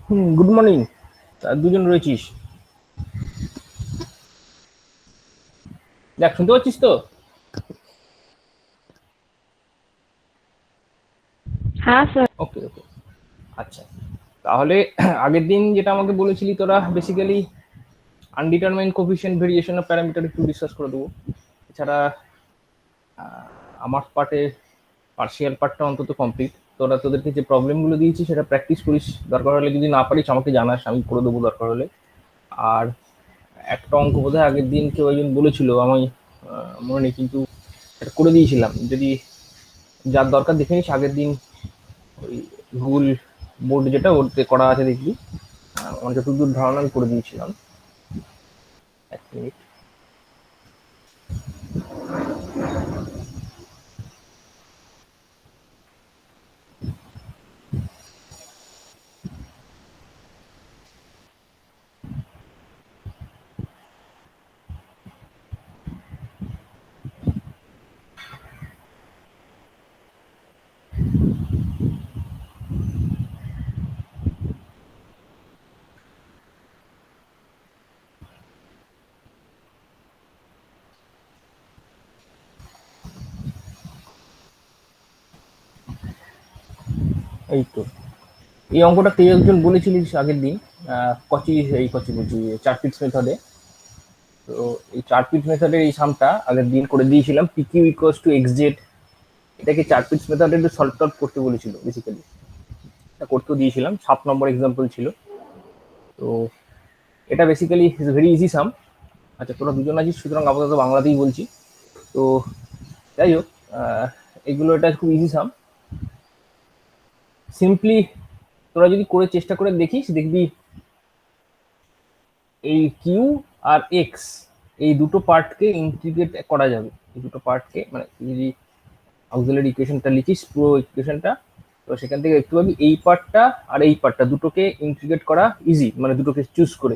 Good morning. দুজন রয়েছিস, দেখ শুনতে পাচ্ছিস তো? হ্যাঁ স্যার। ওকে ওকে, আচ্ছা। তাহলে আগের দিন যেটা আমাকে বলেছিলি তোরা basically আনডিটারমাইন্ড coefficient variation of parameter একটু ডিসকাস করে দেবো। এছাড়া আমার পার্শিয়াল পার্টটা অন্তত কমপ্লিট। তোরা তোদেরকে যে প্রবলেমগুলো দিয়েছি সেটা প্র্যাকটিস করিস, দরকার হলে যদি না পারিস আমাকে জানাস, আমি করে দেবো দরকার হলে। আর একটা অঙ্ক বোধহয় আগের দিন কেউ একজন বলেছিল, আমি মনে নেই, কিন্তু এটা করে দিয়েছিলাম। যদি যার দরকার দেখে নিস আগের দিন, ওই গুগল বোর্ড যেটা ওতে করা আছে দেখবি। আমার যতদূর ধারণা আমি করে দিয়েছিলাম। এক মিনিট। এই তো, এই অঙ্কটা কেউ একজন বলেছিলিস আগের দিন। কচি বলছি, চারপিটস মেথডে। তো এই চারপিট মেথডের এই সামটা আগের দিন করে দিয়েছিলাম, PQ equals to x Z. এটাকে চারপিটস মেথডে একটু সলভ টলভ করতে বলেছিল বেসিক্যালি, এটা করতেও দিয়েছিলাম। 7 নম্বর এক্সাম্পল ছিল। তো এটা বেসিক্যালি ভেরি ইজি সাম। আচ্ছা, তোরা দুজন আছিস সুতরাং আপাতত বাংলাতেই বলছি। তো যাই হোক, এগুলো এটা খুব ইজি সাম। সিম্পলি তোরা যদি করে চেষ্টা করে দেখিস, দেখবি এই কিউ আর এক্স, এই দুটো পার্টকে ইন্টিগ্রেট করা যাবে। এই দুটো পার্টকে, মানে যদি অক্সিলারি ইকুয়েশনটা লিখিস পুরো ইকুয়েশনটা, তো সেখান থেকে একটু পাবি এই পার্টটা আর এই পার্টটা দুটোকে ইন্টিগ্রেট করা ইজি, মানে দুটোকে চুজ করে।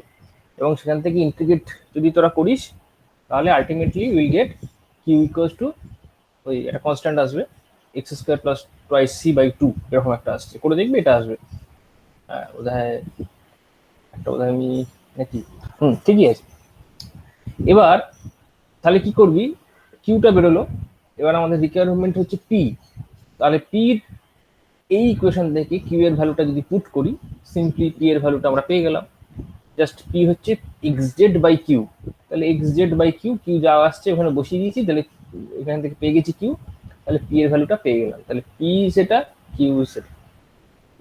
এবং সেখান থেকে ইন্টিগ্রেট যদি তোরা করিস, তাহলে ultimately will get q equals to, ওই একটা কনস্ট্যান্ট আসবে, x square plus twice c by two, এরকম একটা আসছে। করে দেখবি এটা আসবে। বোধহয় একটা বোধহয় আমি নাকি, ঠিকই আছে। এবার তাহলে কি করবি, কিউটা বেরোলো। এবার আমাদের রিকোয়ারমেন্ট হচ্ছে পি। তাহলে পির এই ইকুয়েশন থেকে কিউ এর ভ্যালুটা যদি পুট করি, সিম্পলি পি এর ভ্যালুটা আমরা পেয়ে গেলাম। জাস্ট পি হচ্ছে এক্স জেড বাই কিউ। তাহলে x z by q, q যা আসছে ওখানে বসিয়ে দিয়েছি, তাহলে এখান থেকে পেয়ে গেছি কিউ। তাহলে পি এর ভ্যালুটা পেয়ে গেলাম, তাহলে পি সেটা, কিউ সেটা।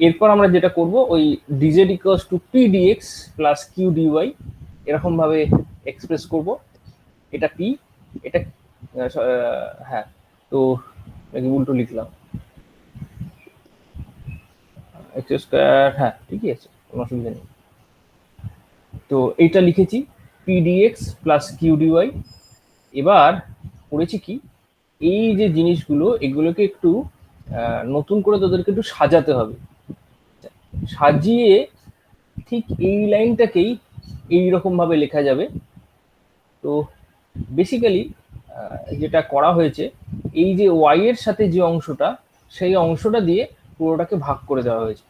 এরপর আমরা যেটা করব, ওই d z equals to p d x plus q d y, এরকম ভাবে এক্সপ্রেস করব। এটা পি, এটা হ্যাঁ। তো উল্টো লিখলাম, এক্স স্কোয়ার, হ্যাঁ ঠিকই আছে, কোনো অসুবিধা নেই। তো এইটা লিখেছি পিডিএক্স প্লাস কিউ ডিওয়াই। এবার করেছি কি, এই যে জিনিসগুলো এগুলোকে একটু নতুন করে তোদেরকে একটু সাজাতে হবে। সাজিয়ে ঠিক এই লাইনটাকেই এইরকম ভাবে লেখা যাবে। তো বেসিক্যালি যেটা করা হয়েছে, এই যে ওয়াই এর সাথে যে অংশটা, সেই অংশটা দিয়ে পুরোটাকে ভাগ করে দেওয়া হয়েছে।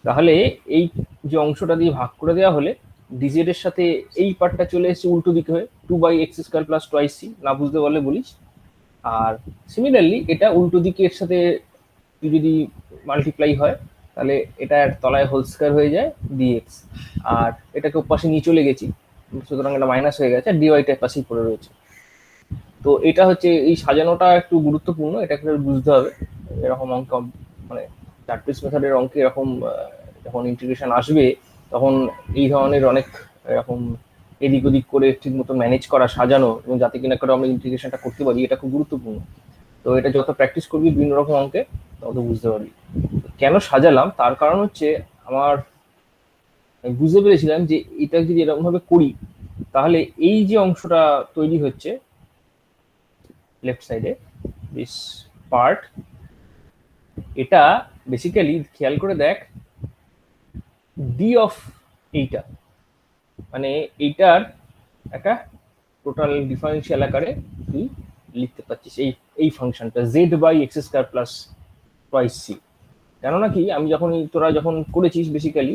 তাহলে এই যে অংশটা দিয়ে ভাগ করে দেওয়া হলে ডিজেড এর সাথে এই পার্টটা চলে এসেছে উল্টো দিকে হয়ে, two by x square plus twice c. না বুঝতে পারলে বলিস। আর সিমিলারলি এটা উল্টো দিকে এর সাথে যদি মাল্টিপ্লাই হয়, তাহলে এটা তলায় হোল স্কোয়ার হয়ে যায় ডিএক্স। আর এটাকে পাশে নিয়ে চলে গেছি, সুতরাং এটা মাইনাস হয়ে গেছে, ডিওয়াইটা পাশেই পড়ে রয়েছে। তো এটা হচ্ছে, এই সাজানোটা একটু গুরুত্বপূর্ণ, এটাকে বুঝতে হবে। এরকম অঙ্ক, মানে চার্টিস মেথডের অঙ্কে এরকম যখন ইন্টিগ্রেশন আসবে, তখন এই ধরনের অনেক এরকম এদিক ওদিক করে ঠিক মতো ম্যানেজ করা, সাজানো, এবং যাতে কিনা করে আমরা ইন্টিগ্রেশনটা করতে পারি, এটা খুব গুরুত্বপূর্ণ। তো এটা যত প্র্যাকটিস করবি বিভিন্ন রকম অঙ্কে, তত বুঝতে পারবি। কেন সাজালাম তার কারণ হচ্ছে, আমার বুঝতে পেরেছিলাম যে এটা যদি এরকম ভাবে করি, তাহলে এই যে অংশটা তৈরি হচ্ছে লেফট সাইডে, দিস পার্ট, এটা বেসিক্যালি খেয়াল করে দেখ, ডি অফ এইটা, মানে এইটার একটা টোটাল ডিফারেন্সিয়াল আকারে তুই লিখতে পারছিস এই এই ফাংশনটা z by x square plus twice c. কেননা কি, আমি তোরা যখন করেছিস বেসিক্যালি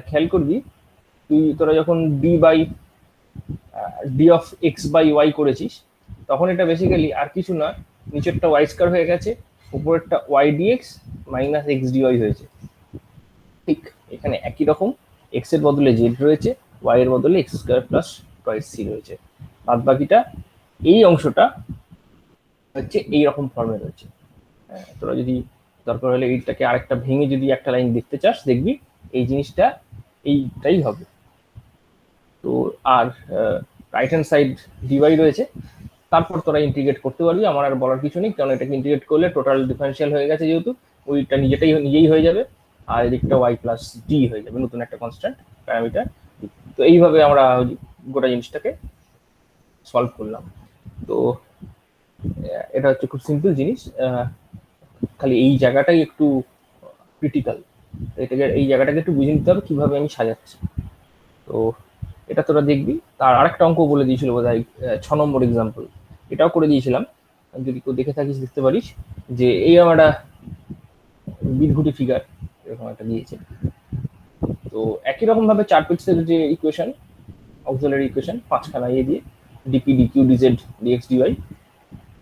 খেয়াল করবি, তোরা যখন d of x by y করেছিস, তখন এটা বেসিক্যালি আর কিছু না, নিচেরটা ওয়াই স্কোয়ার হয়ে গেছে, উপরেরটা y d x minus x d y হয়েছে। ঠিক এখানে একই রকম, এক্স এর বদলে জেড রয়েছে, ওয়াই এর বদলে x square plus twice c রয়েছে। বাদ বাকিটা এই অংশটা হচ্ছে এইরকম ফর্মে রয়েছে। তোরা যদি দরকার হলে এইটাকে আরেকটা ভেঙে যদি একটা লাইন দেখতে চাস, দেখবি এই জিনিসটা এইটাই হবে। তো আর রাইট হ্যান্ড সাইড ডিওয়াই রয়েছে, তারপর তোরা ইন্টিগ্রেট করতে পারবি, আমার আর বলার কিছু নেই, কারণ এটাকে ইন্টিগ্রেট করলে টোটাল ডিফারেন্সিয়াল হয়ে গেছে যেহেতু, ওইটা নিজেই হয়ে যাবে, আর এদিকটা ওয়াই প্লাস ডি হয়ে যাবে, নতুন একটা কনস্ট্যান্ট প্যারামিটার। তো এইভাবে আমরা গোটা জিনিসটাকে সলভ করলাম। তো এটা হচ্ছে খুব সিম্পল জিনিস, খালি এই জায়গাটাই একটু ক্রিটিক্যাল, এটাকে এই জায়গাটাকে একটু বুঝে নিতে হবে কিভাবে আমি সাজাচ্ছি। তো এটা তোরা দেখবি। তার আরেকটা অঙ্ক বলে দিয়েছিল বোধহয় 6 নম্বর এক্সাম্পল, এটাও করে দিয়েছিলাম, যদি কেউ দেখে থাকিস দেখতে পারিস, যে এই আমরা বিদঘুটি ফিগার এরকম একটা দিয়েছে। তো একই রকম ভাবে 4 পিক্সেলের যে ইকুয়েশন, অক্সিলারি ইকুয়েশন 5খানা ইয়ে দিয়ে dp dq dz dx dy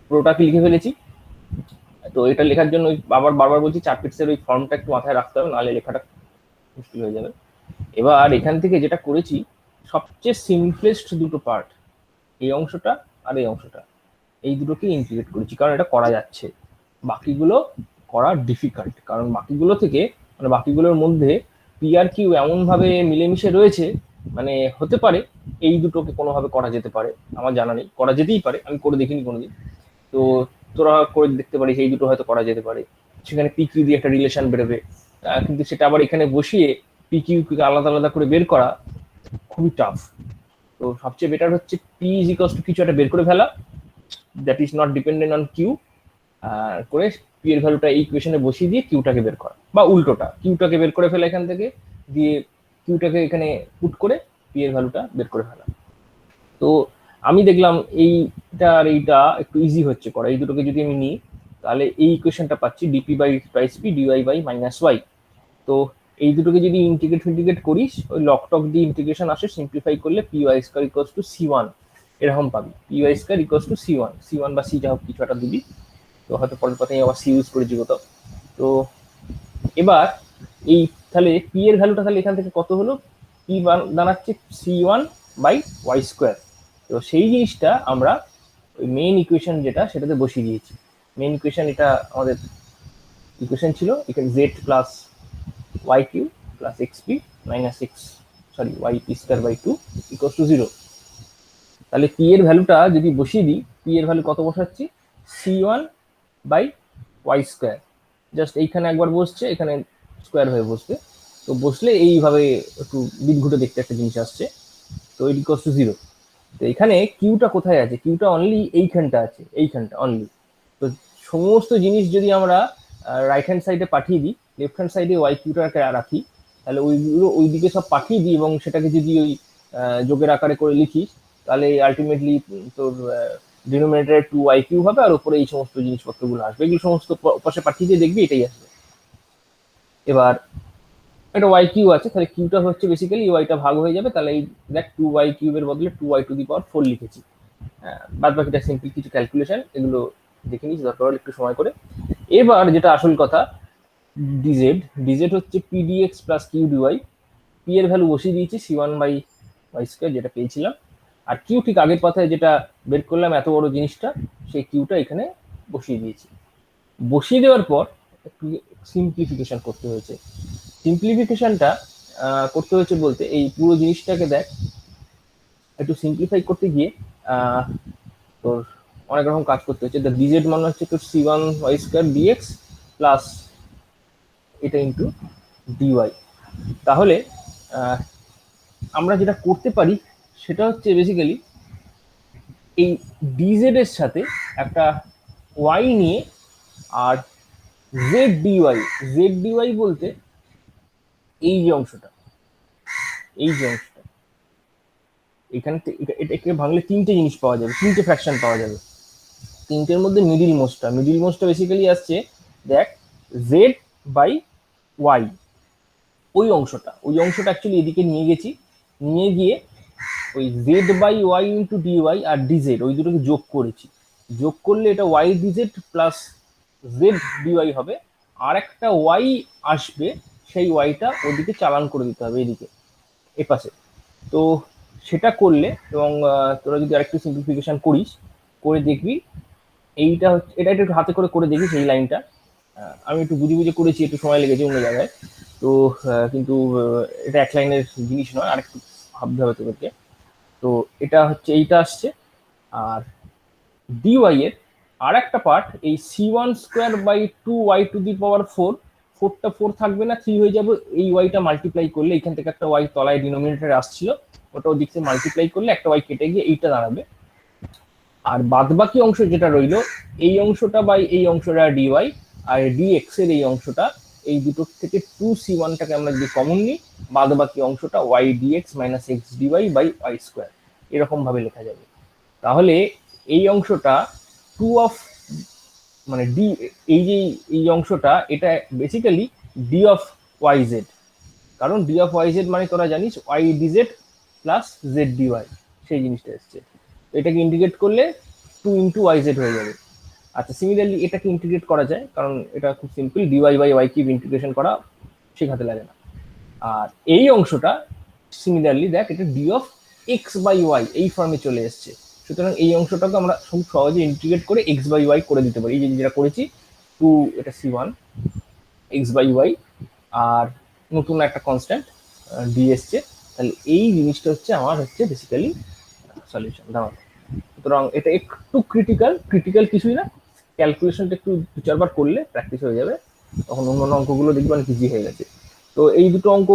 পুরোটাকে লিখে ফেলেছি। তো এটা লেখার জন্য আবার বারবার বলছি 4 পিক্সেল ওই ফর্মটা একটু মাথায় রাখতে হবে, নাহলে লেখাটা মুশকিল হয়ে যাবে। এবার এখান থেকে যেটা করেছি, সবচেয়ে সিম্পলেস্ট দুটো পার্ট, এই অংশটা আর এই অংশটা, এই দুটোকে ইন্টিগ্রেট করেছি, কারণ এটা করা যাচ্ছে। বাকিগুলো করা ডিফিকাল্ট, কারণ বাকিগুলো থেকে মানে বাকিগুলোর মধ্যে পি আর কিউ এমন ভাবে মিলেমিশে রয়েছে, মানে হতে পারে এই দুটোকে কোনোভাবে করা যেতে পারে, আমার জানা নেই, করা যেতেই পারে, আমি করে দেখিনি কোনোদিন। তো তোরা করে দেখতে পারিস, এই দুটো হয়তো করা যেতে পারে, সেখানে পি কিউ দিয়ে একটা রিলেশন বেরোবে, কিন্তু সেটা আবার এখানে বসিয়ে পি কিউ আলাদা আলাদা করে বের করা খুবই টাফ। তো সবচেয়ে বেটার হচ্ছে পি ইজ ইকুয়ালস টু কিছু একটা বের করে ফেলা, that is not dependent on q, করে পি এর ভ্যালুটা এই ইকুয়েশনে বসিয়ে দিয়ে কিউটাকে বের করা, বা উল্টোটা কিউটাকে বের করে ফেলা এখান থেকে, দিয়ে কিউটাকে এখানে পুট করে পি এর ভ্যালুটা বের করে ফেলা। তো আমি দেখলাম এইটা আর এইটা একটু ইজি হচ্ছে করা, এই দুটোকে যদি আমি নিই তাহলে এই ইকুয়েশনটা পাচ্ছি d p by twice p d y by minus y. তো এই দুটোকে যদি ইন্টিগ্রেট করিস, ওই লক টক দিয়ে ইন্টিগ্রেশন আসে, সিম্পলিফাই করলে p y square equals to c one এরকম পাবি, p y square equals to c one বা সি যা হোক কিছু একটা দিবি। তো হয়তো পরের কথায় আবার সি ইউজ করেছি কোথাও। তো এবার এই তাহলে পি এর ভ্যালুটা তাহলে এখান থেকে কত হলো, পি দাঁড়াচ্ছে c one by y square. তো সেই জিনিসটা আমরা ওই মেইন ইকুয়েশন যেটা সেটাতে বসিয়ে দিয়েছি। মেইন ইকুয়েশন এটা আমাদের ইকুয়েশন ছিল, এখানে z plus y q plus x p minus x y p square by 2 equals to 0। তাহলে পি এর ভ্যালুটা যদি বসিয়ে দিই, পি এর ভ্যালু কত বসাচ্ছি, c one by y square, just এইখানে একবার বসছে, এখানে স্কোয়ার হয়ে বসবে। তো বসলে এইভাবে একটু বিদঘুটে দেখতে একটা জিনিস আসছে। তো ইট ইকুয়ালস টু 0। তো এখানে কিউটা কোথায় আছে, কিউটা অনলি এইখানটা আছে, এইখানটা অনলি। তো সমস্ত জিনিস যদি আমরা রাইট হ্যান্ড সাইডে পাঠিয়ে দিই, লেফট হ্যান্ড সাইডে ওয়াই কিউটাকে রাখি, তাহলে ওইগুলো ওই দিকে সব পাঠিয়ে দিই, এবং সেটাকে যদি ওই যোগের আকারে করে লিখিস, তাহলে আলটিমেটলি তোর ডিনোমিনেটরে 2y কিউ হবে, আর উপরে এই সমস্ত জিনিসপত্রগুলো আসবে, এগুলো সমস্ত পাশে পাঠিয়ে দিয়ে দেখবি এটাই আসবে। এবার এটা ওয়াই কিউ আছে, তাহলে কিউটা হচ্ছে বেসিক্যালি ওয়াইটা ভাগ হয়ে যাবে, তাহলে এই দেখ 2y কিউবের বদলে 2y টু দি পাওয়ার 4 লিখেছি। বাদ বাকিটা সিম্পল কিছু ক্যালকুলেশন, এগুলো দেখে নিস দরকার হলে একটু সময় করে। এবার যেটা আসল কথা, ডিজেড হচ্ছে p d x plus q d y, p এর ভ্যালু বসিয়ে দিয়েছি c one by y square যেটা পেয়েছিলাম, আর কিউ ঠিক আগের পাতায় যেটা বের করলাম এত বড় জিনিসটা, সেই কিউটা এখানে বসিয়ে দিয়েছি। বসিয়ে দেওয়ার পর একটু সিম্পলিফিকেশন করতে হয়েছে। সিম্পলিফিকেশনটা করতে হয়েছে বলতে, এই পুরো জিনিসটাকে দেখ, একটু সিম্পলিফাই করতে গিয়ে তোর অনেক রকম কাজ করতে হচ্ছে। দ্য ডিজেড মানে হচ্ছে তোর c one y square d x plus এটা ইন্টু ডিওয়াই। তাহলে আমরা যেটা করতে পারি সেটা হচ্ছে বেসিক্যালি এই ডিজেড এর সাথে একটা ওয়াই নিয়ে, আর জেড ডিওয়াই বলতে এই যে অংশটা, এখানে এটাকে ভাঙলে তিনটে জিনিস পাওয়া যাবে, তিনটে ফ্র্যাকশন পাওয়া যাবে। তিনটের মধ্যে মিডিল মোস্টটা বেসিক্যালি আসছে দেখ জেড বাই ওয়াই, ওই অংশটা অ্যাকচুয়ালি এদিকে নিয়ে গেছি, নিয়ে গিয়ে ওই z by y into d y আর ডিজেড ওই দুটোকে যোগ করেছি। যোগ করলে এটা y d z plus z d y হবে, আর একটা ওয়াই আসবে, সেই ওয়াইটা ওদিকে চালান করে দিতে হবে এদিকে এপাশে। তো সেটা করলে, এবং তোরা যদি আরেকটু সিম্পলিফিকেশন করিস, করে দেখবি এইটা হচ্ছে, এটা একটু হাতে করে করে দেখিস এই লাইনটা। আমি একটু বুঝে বুঝে করেছি, একটু সময় লেগেছে অন্য জায়গায়। তো কিন্তু এটা এক লাইনের জিনিস নয়, আরেকটু ভাবতে হবে তোদেরকে। তো এটা হচ্ছে এইটা আসছে, আর ডিওয়াই এর আর একটা পার্ট এই C one square by two Y to the power four, ফোরটা ফোর থাকবে না, থ্রি হয়ে যাবে। এই ওয়াইটা মাল্টিপ্লাই করলে এখান থেকে একটা ওয়াই তলায় ডিনোমিনেটারে আসছিল, ওটা ওদিক থেকে মাল্টিপ্লাই করলে একটা ওয়াই কেটে গিয়ে এইটা দাঁড়াবে। আর বাদ বাকি অংশ যেটা রইলো, এই অংশটা বাই এই অংশটা ডিওয়াই, আর ডিএক্স এর এই অংশটা, এই দুটোর থেকে টু সি ওয়ানটাকে আমরা যদি কমন নিই, বাদ বাকি অংশটা y d x minus x d y by y square, এরকম ভাবে লেখা যাবে। তাহলে এই অংশটা টু অফ, মানে ডি, এই যে এই অংশটা এটা basically d of y z, কারণ ডি অফ ওয়াই জেড মানে তোরা জানিস y d z plus z d y, সেই জিনিসটা এসছে। এটাকে ইন্টিগ্রেট করলে টু ইন্টু ওয়াই জেড হয়ে যাবে। আচ্ছা, সিমিলারলি এটাকে ইন্টিগ্রেট করা যায়, কারণ এটা খুব simple, d y by y cube integration করা শেখাতে লাগে না। আর এই অংশটা সিমিলারলি দেখ, এটা d of x by y এই ফর্মে চলে এসছে। সুতরাং এই অংশটাকে আমরা খুব সহজে ইন্টিগ্রেট করে এক্স বাই ওয়াই করে দিতে পারি, এই যে যেটা করেছি, টু এটা C one X by Y, আর নতুন একটা কনস্ট্যান্ট ডি এসছে। তাহলে এই জিনিসটা হচ্ছে আমার হচ্ছে বেসিক্যালি সলিউশন দাঁড়ানো। সুতরাং এটা একটু ক্রিটিক্যাল কিছুই না, ক্যালকুলেশনটা একটু দু চারবার করলে প্র্যাকটিস হয়ে যাবে, তখন অন্য অঙ্কগুলো দেখবেন ইজি হয়ে গেছে। তো এই দুটো অঙ্ক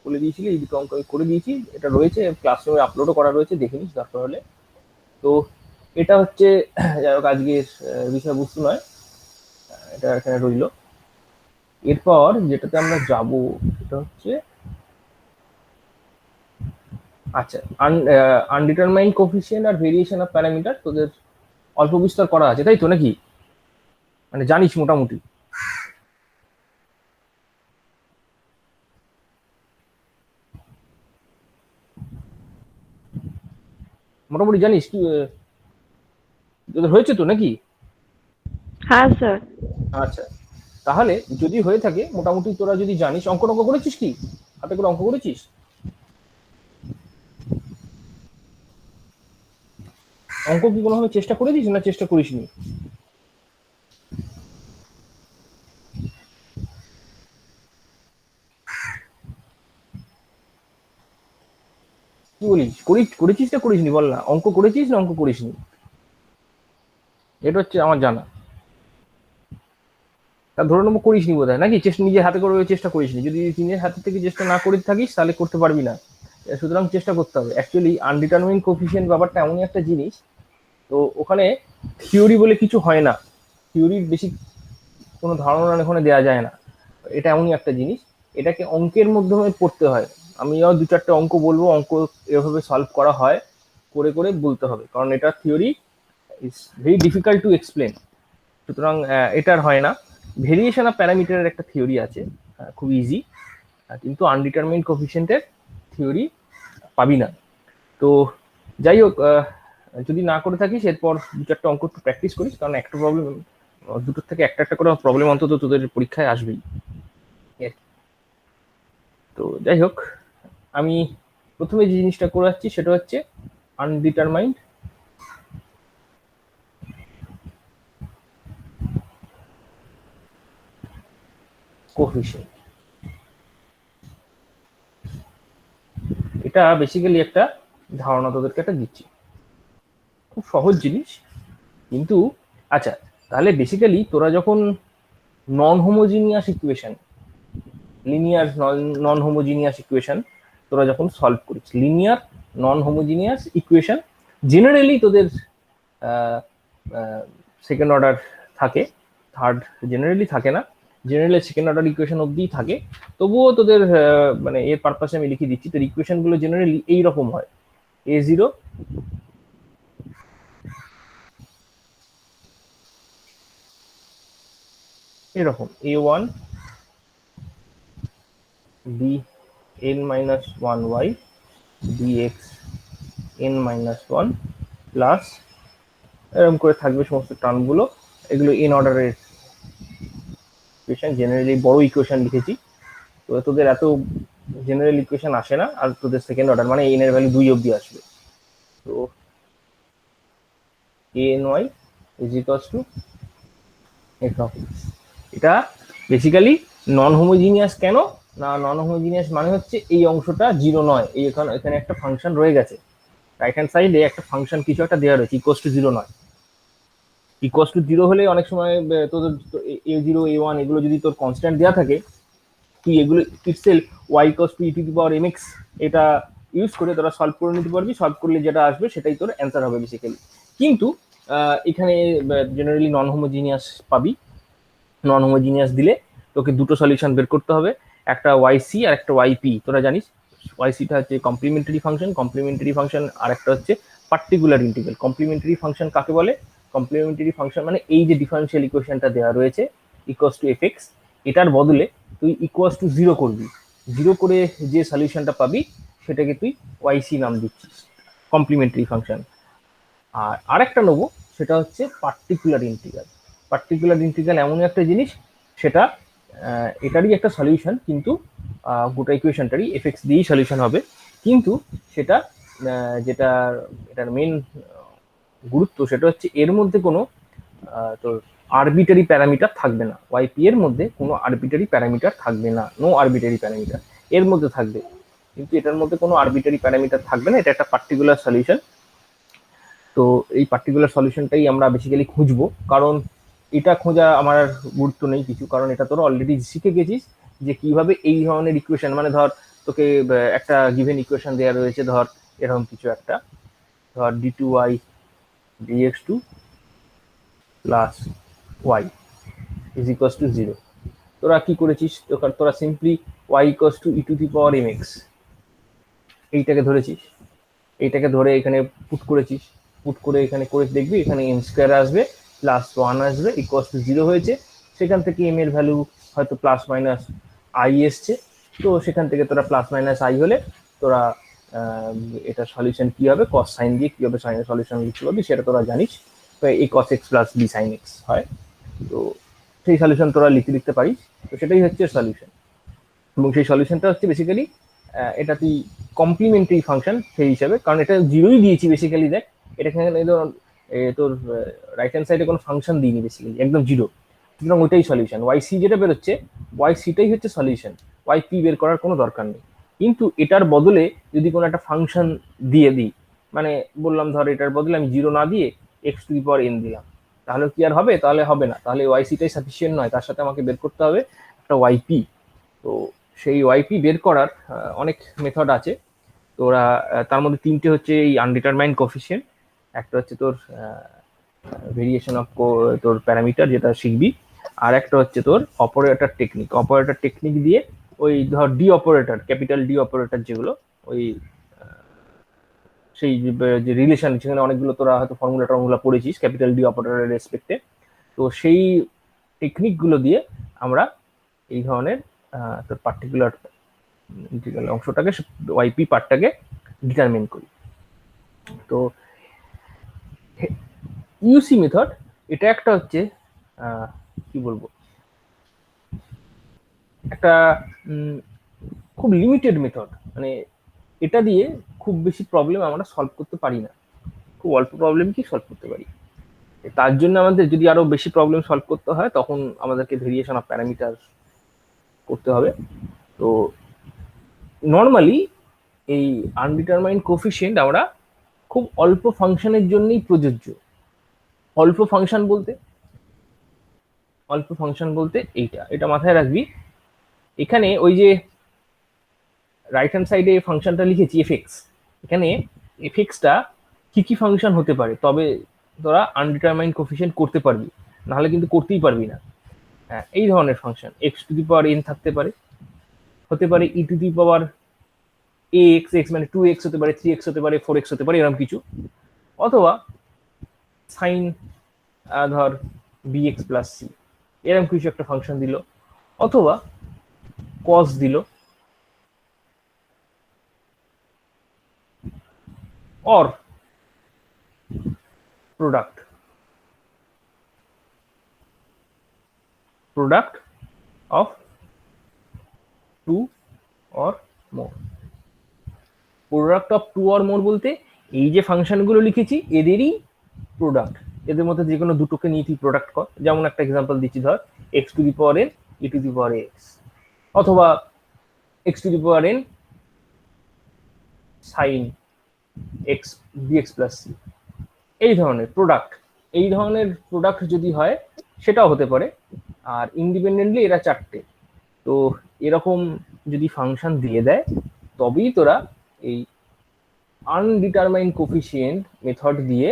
বলে দিয়েছিলি, এই দুটো অঙ্ক আমি করে দিয়েছি, এটা রয়েছে ক্লাসরুমে আপলোডও করা রয়েছে, দেখে নিস দরকার হলে। তো এটা হচ্ছে যাই হোক আজকের বিষয়বস্তু নয়, এটা এখানে রইল। এরপর যেটাতে আমরা যাব সেটা হচ্ছে, আচ্ছা, আনডিটারমাইন্ড কোফিসিয়েন্ট আর ভেরিয়েশন অফ প্যারামিটার তোদের অল্প বিস্তর করা আছে, তাই তো নাকি? মানে জানিস মোটামুটি? মোটামুটি জানিস কি তোদের হয়েছে তো নাকি? হ্যাঁ স্যার। আচ্ছা, তাহলে যদি হয়ে থাকে মোটামুটি তোরা যদি জানিস, অঙ্ক টঙ্ক করেছিস কি? হাতে করে অঙ্ক করেছিস? অঙ্ক কি কোনোভাবে চেষ্টা করে দিস না চেষ্টা করিসনি? কি বলিস, করেছিস না করিসনি বল না, অঙ্ক করেছিস না অঙ্ক করিসনি? এটা হচ্ছে আমার জানা। তা ধরে নেবো করিসনি বোধ হয় নাকি, চেষ্টা নিজের হাতে করে চেষ্টা করিসনি। যদি নিজের হাতে থেকে চেষ্টা না করে থাকিস তাহলে করতে পারবি না, সুতরাং চেষ্টা করতে হবে। অ্যাকচুয়ালি আনডিটারমাইন্ড কোফিসিয়েন্ট ব্যাপারটা এমনই একটা জিনিস, তো ওখানে থিওরি বলে কিছু হয় না, থিওরির বেশি কোনো ধারণা ওখানে দেওয়া যায় না। এটা এমনই একটা জিনিস, এটাকে অঙ্কের মাধ্যমে পড়তে হয়। আমিও দু চারটে অঙ্ক বলবো, অঙ্ক এভাবে সলভ করা হয়, করে করে বলতে হবে, কারণ এটা theory is very difficult to explain. সুতরাং এটার হয় না। ভেরিয়েশন অফ প্যারামিটারের একটা থিওরি আছে, খুব ইজি, কিন্তু আনডিটারমাইন্ড কোফিসিয়েন্টের থিওরি পাবি না। তো যাই হোক, যদি না করে থাকিস এরপর দু চারটে অঙ্ক একটু প্র্যাকটিস করিস, কারণ একটা প্রবলেম, দুটোর থেকে একটা একটা করে প্রবলেম অন্তত তোদের পরীক্ষায় আসবেই। তো যাই হোক, আমি প্রথমে যে জিনিসটা করে যাচ্ছি সেটা হচ্ছে আনডিটারমাইন্ড কোফিসিয়েন্ট। এটা বেসিক্যালি একটা ধারণা তোদেরকে একটা দিচ্ছি, খুব সহজ জিনিস কিন্তু। আচ্ছা, তাহলে বেসিক্যালি তোরা যখন non homogeneous equation, linear non homogeneous equation তোরা যখন সলভ করিস, linear non homogeneous equation generally তোদের সেকেন্ড অর্ডার থাকে, থার্ড জেনারেলি থাকে না, জেনারেলি সেকেন্ড অর্ডার ইকুয়েশন অবধিই থাকে। তবুও তোদের মানে এর পারপাসে আমি লিখে দিচ্ছি, তোর ইকুয়েশনগুলো জেনারেলি এইরকম হয়, এ জিরো এরকম, A one B N minus one Y dx N minus one plus এরকম করে থাকবে সমস্ত টার্মগুলো। এগুলো এন অর্ডারের ইকুয়েশন, জেনারেলি বড় ইকুয়েশন লিখেছি। তো তোদের এত জেনারেল ইকুয়েশন আসে না, আর তোদের সেকেন্ড অর্ডার মানে এন এর ভ্যালু 2 অবধি আসবে। তো n y is equals to f of x. এটা বেসিক্যালি নন হোমোজিনিয়াস। কেন না নন হোমোজিনিয়াস মানে হচ্ছে এই অংশটা জিরো নয়, এই এখানে একটা ফাংশন রয়ে গেছে, রাইট হ্যান্ড সাইডে একটা ফাংশন কিছু একটা দেওয়া রয়েছে, ইকুয়ালস টু জিরো নয়। ইকুয়ালস টু জিরো হলে অনেক সময় তোদের এ জিরো এ ওয়ান এগুলো যদি তোর কনস্ট্যান্ট দেওয়া থাকে, তুই এগুলো itself y equals to e to the power m x এটা ইউজ করে তোরা সলভ করে নিতে পারবি। সলভ করলে যেটা আসবে সেটাই তোর অ্যান্সার হবে বেসিক্যালি। কিন্তু এখানে জেনারেলি নন হোমোজিনিয়াস পাবি। নন হোমোজিনিয়াস দিলে তোকে দুটো সলিউশন বের করতে হবে, একটা ওয়াই সি আর একটা ওয়াই পি। তোরা জানিস ওয়াই সিটা হচ্ছে কমপ্লিমেন্টারি ফাংশন, কমপ্লিমেন্টারি ফাংশন, আর একটা হচ্ছে পার্টিকুলার ইন্টিগ্রাল। কমপ্লিমেন্টারি ফাংশন কাকে বলে? কমপ্লিমেন্টারি ফাংশন মানে এই যে ডিফারেন্সিয়াল ইকুয়েশনটা দেওয়া রয়েছে ইকুয়ালস টু এফ এক্স, এটার বদলে তুই ইকুয়ালস টু জিরো করবি। জিরো করে যে সলিউশনটা পাবি সেটাকে তুই ওয়াইসি নাম দিচ্ছিস, কমপ্লিমেন্টারি ফাংশন। আর আরেকটা নেবো, সেটা হচ্ছে পার্টিকুলার ইন্টিগ্রাল। পার্টিকুলার ইন্টিগ্রাল এমন একটা জিনিস, সেটা এটারই একটা সলিউশন, কিন্তু গোটা ইকুয়েশনটারই এফ এক্স দিয়েই সলিউশন হবে। কিন্তু সেটা যেটা এটার মেন গুরুত্ব, সেটা হচ্ছে এর মধ্যে কোনো তোর আরবিটারি প্যারামিটার থাকবে না। ওয়াইপি এর মধ্যে কোনো আরবিটারি প্যারামিটার থাকবে না, নো আরবিটারি প্যারামিটার এর মধ্যে থাকবে, কিন্তু এটার মধ্যে কোনো আরবিটারি প্যারামিটার থাকবে না। এটা একটা পার্টিকুলার সলিউশন। তো এই পার্টিকুলার সলিউশনটাই আমরা বেসিক্যালি খুঁজবো, কারণ এটা খোঁজা আমার আর গুরুত্ব নেই কিছু, কারণ এটা তোরা অলরেডি শিখে গেছিস যে কিভাবে এই ধরনের ইকুয়েশন, মানে ধর তোকে একটা গিভেন ইকুয়েশন দেওয়া রয়েছে, ধর এরকম কিছু একটা, ধর d two y d x two plus y is equals to zero. তোরা কি করেছিস? তোরা simply y equals to e to the power m x এইটাকে ধরেছিস, এইটাকে ধরে এখানে পুট করেছিস। পুট করে এখানে করে দেখবি এখানে এম স্কোয়ার আসবে প্লাস ওয়ান আসবে ইকুয়ালস টু জিরো হয়েছে। সেখান থেকে এম এর ভ্যালু হয়তো প্লাস মাইনাস আই এসছে, তো সেখান থেকে তোরা প্লাস মাইনাস আই হলে তোরা এটা সলিউশন কি হবে, কস সাইন দিয়ে কি হবে সলিউশন লিখতে পারবি, সেটা তোরা জানিস। A cos x plus b sine x হয়। তো সেই সলিউশন তোরা লিখতে পারিস। তো সেটাই হচ্ছে সলিউশন, এবং সেই সলিউশনটা হচ্ছে বেসিক্যালি এটা তুই কমপ্লিমেন্টারি ফাংশন সেই হিসাবে, কারণ এটা জিরোই দিয়েছি বেসিক্যালি। দেখ এটা এখানে তোর রাইট হ্যান্ড সাইডে কোনো ফাংশন দিইনি, বেসিক্যালি একদম জিরো, সুতরাং ওইটাই সলিউশন। ওয়াই সি যেটা বেরোচ্ছে, ওয়াই সিটাই হচ্ছে সলিউশন, ওয়াই পি বের করার কোনো দরকার নেই। কিন্তু এটার বদলে যদি কোনো একটা ফাংশন দিয়ে দিই, মানে বললাম ধর এটার বদলে আমি জিরো না দিয়ে x to the power N দিলাম, তাহলে কি আর হবে? তাহলে হবে না, তাহলে ওয়াই সিটাই সাফিসিয়েন্ট নয়, তার সাথে আমাকে বের করতে হবে একটা ওয়াই পি। তো সেই ওয়াইপি বের করার অনেক মেথড আছে। তো ওরা তার মধ্যে তিনটে হচ্ছে এই আনডিটারমাইন্ড কোফিসিয়েন্ট, একটা হচ্ছে তোর ভেরিয়েশন অফ তোর প্যারামিটার যেটা শিখবি, আর একটা হচ্ছে তোর অপারেটর টেকনিক। অপারেটর টেকনিক দিয়ে ওই ধর D operator, capital D operator যেগুলো, ওই সেই যে রিলেশন, সেখানে অনেকগুলো তোরা হয়তো ফর্মুলা টর্মুলা পড়েছিস ক্যাপিটাল ডি অপারেটরের রেসপেক্টে। তো সেই টেকনিকগুলো দিয়ে আমরা এই ধরনের তোর পার্টিকুলার ইন্টিগ্রাল অংশটাকে, ওয়াইপি পার্টটাকে ডিটারমিন করি। তো ইউসি মেথড এটা একটা হচ্ছে কি বলবো, একটা খুব লিমিটেড মেথড, মানে এটা দিয়ে খুব বেশি প্রবলেম আমরা সলভ করতে পারি না, খুব অল্প প্রবলেম কি সলভ করতে পারি। তার জন্য আমাদের যদি আরো বেশি প্রবলেম সলভ করতে হয়, তখন আমাদেরকে ভেরিয়েশন অফ প্যারামিটার করতে হবে। তো নর্মালি এই আনডিটারমাইন্ড কোফিসিয়েন্ট আমরা খুব অল্প ফাংশনের জন্যই প্রযোজ্য। অল্প ফাংশন বলতে, এইটা এটা মাথায় রাখবি। এখানে ওই যে রাইট হ্যান্ড সাইডে ফাংশনটা লিখেছি এফ এক্স, এখানে এফ এক্সটা কি কি ফাংশন হতে পারে, তবে তোরা আনডিটারমাইন্ড কোফিসিয়েন্ট করতে পারবি, নাহলে কিন্তু করতেই পারবি না। হ্যাঁ, এই ধরনের function x to the power n থাকতে পারে, হতে পারে e to the power a x x মানে 2x হতে পারে, 3x হতে পারে, 4x হতে পারে, এরকম কিছু। অথবা সাইন ধর বিএক্স প্লাস সি এরকম কিছু একটা ফাংশন দিল, অথবা কস দিল, or product of two or more। Product of two or more বলতে এই যে ফাংশনগুলো লিখেছি এদেরই প্রোডাক্ট, এদের মধ্যে যে কোনো দুটোকে নিয়ে তুই প্রোডাক্ট কর। যেমন একটা এক্সাম্পল দিচ্ছি, ধর x to the power n e to the power x, অথবা x to the power n sine x dx plus c, এই ধরনের প্রোডাক্ট। এই ধরনের প্রোডাক্ট যদি হয় সেটাও হতে পারে। আর ইন্ডিপেন্ডেন্টলি এরা চারটে। তো এরকম যদি ফাংশন দিয়ে দেয় তবেই তোরা এই আনডিটারমাইন্ড কোফিসিয়েন্ট মেথড দিয়ে,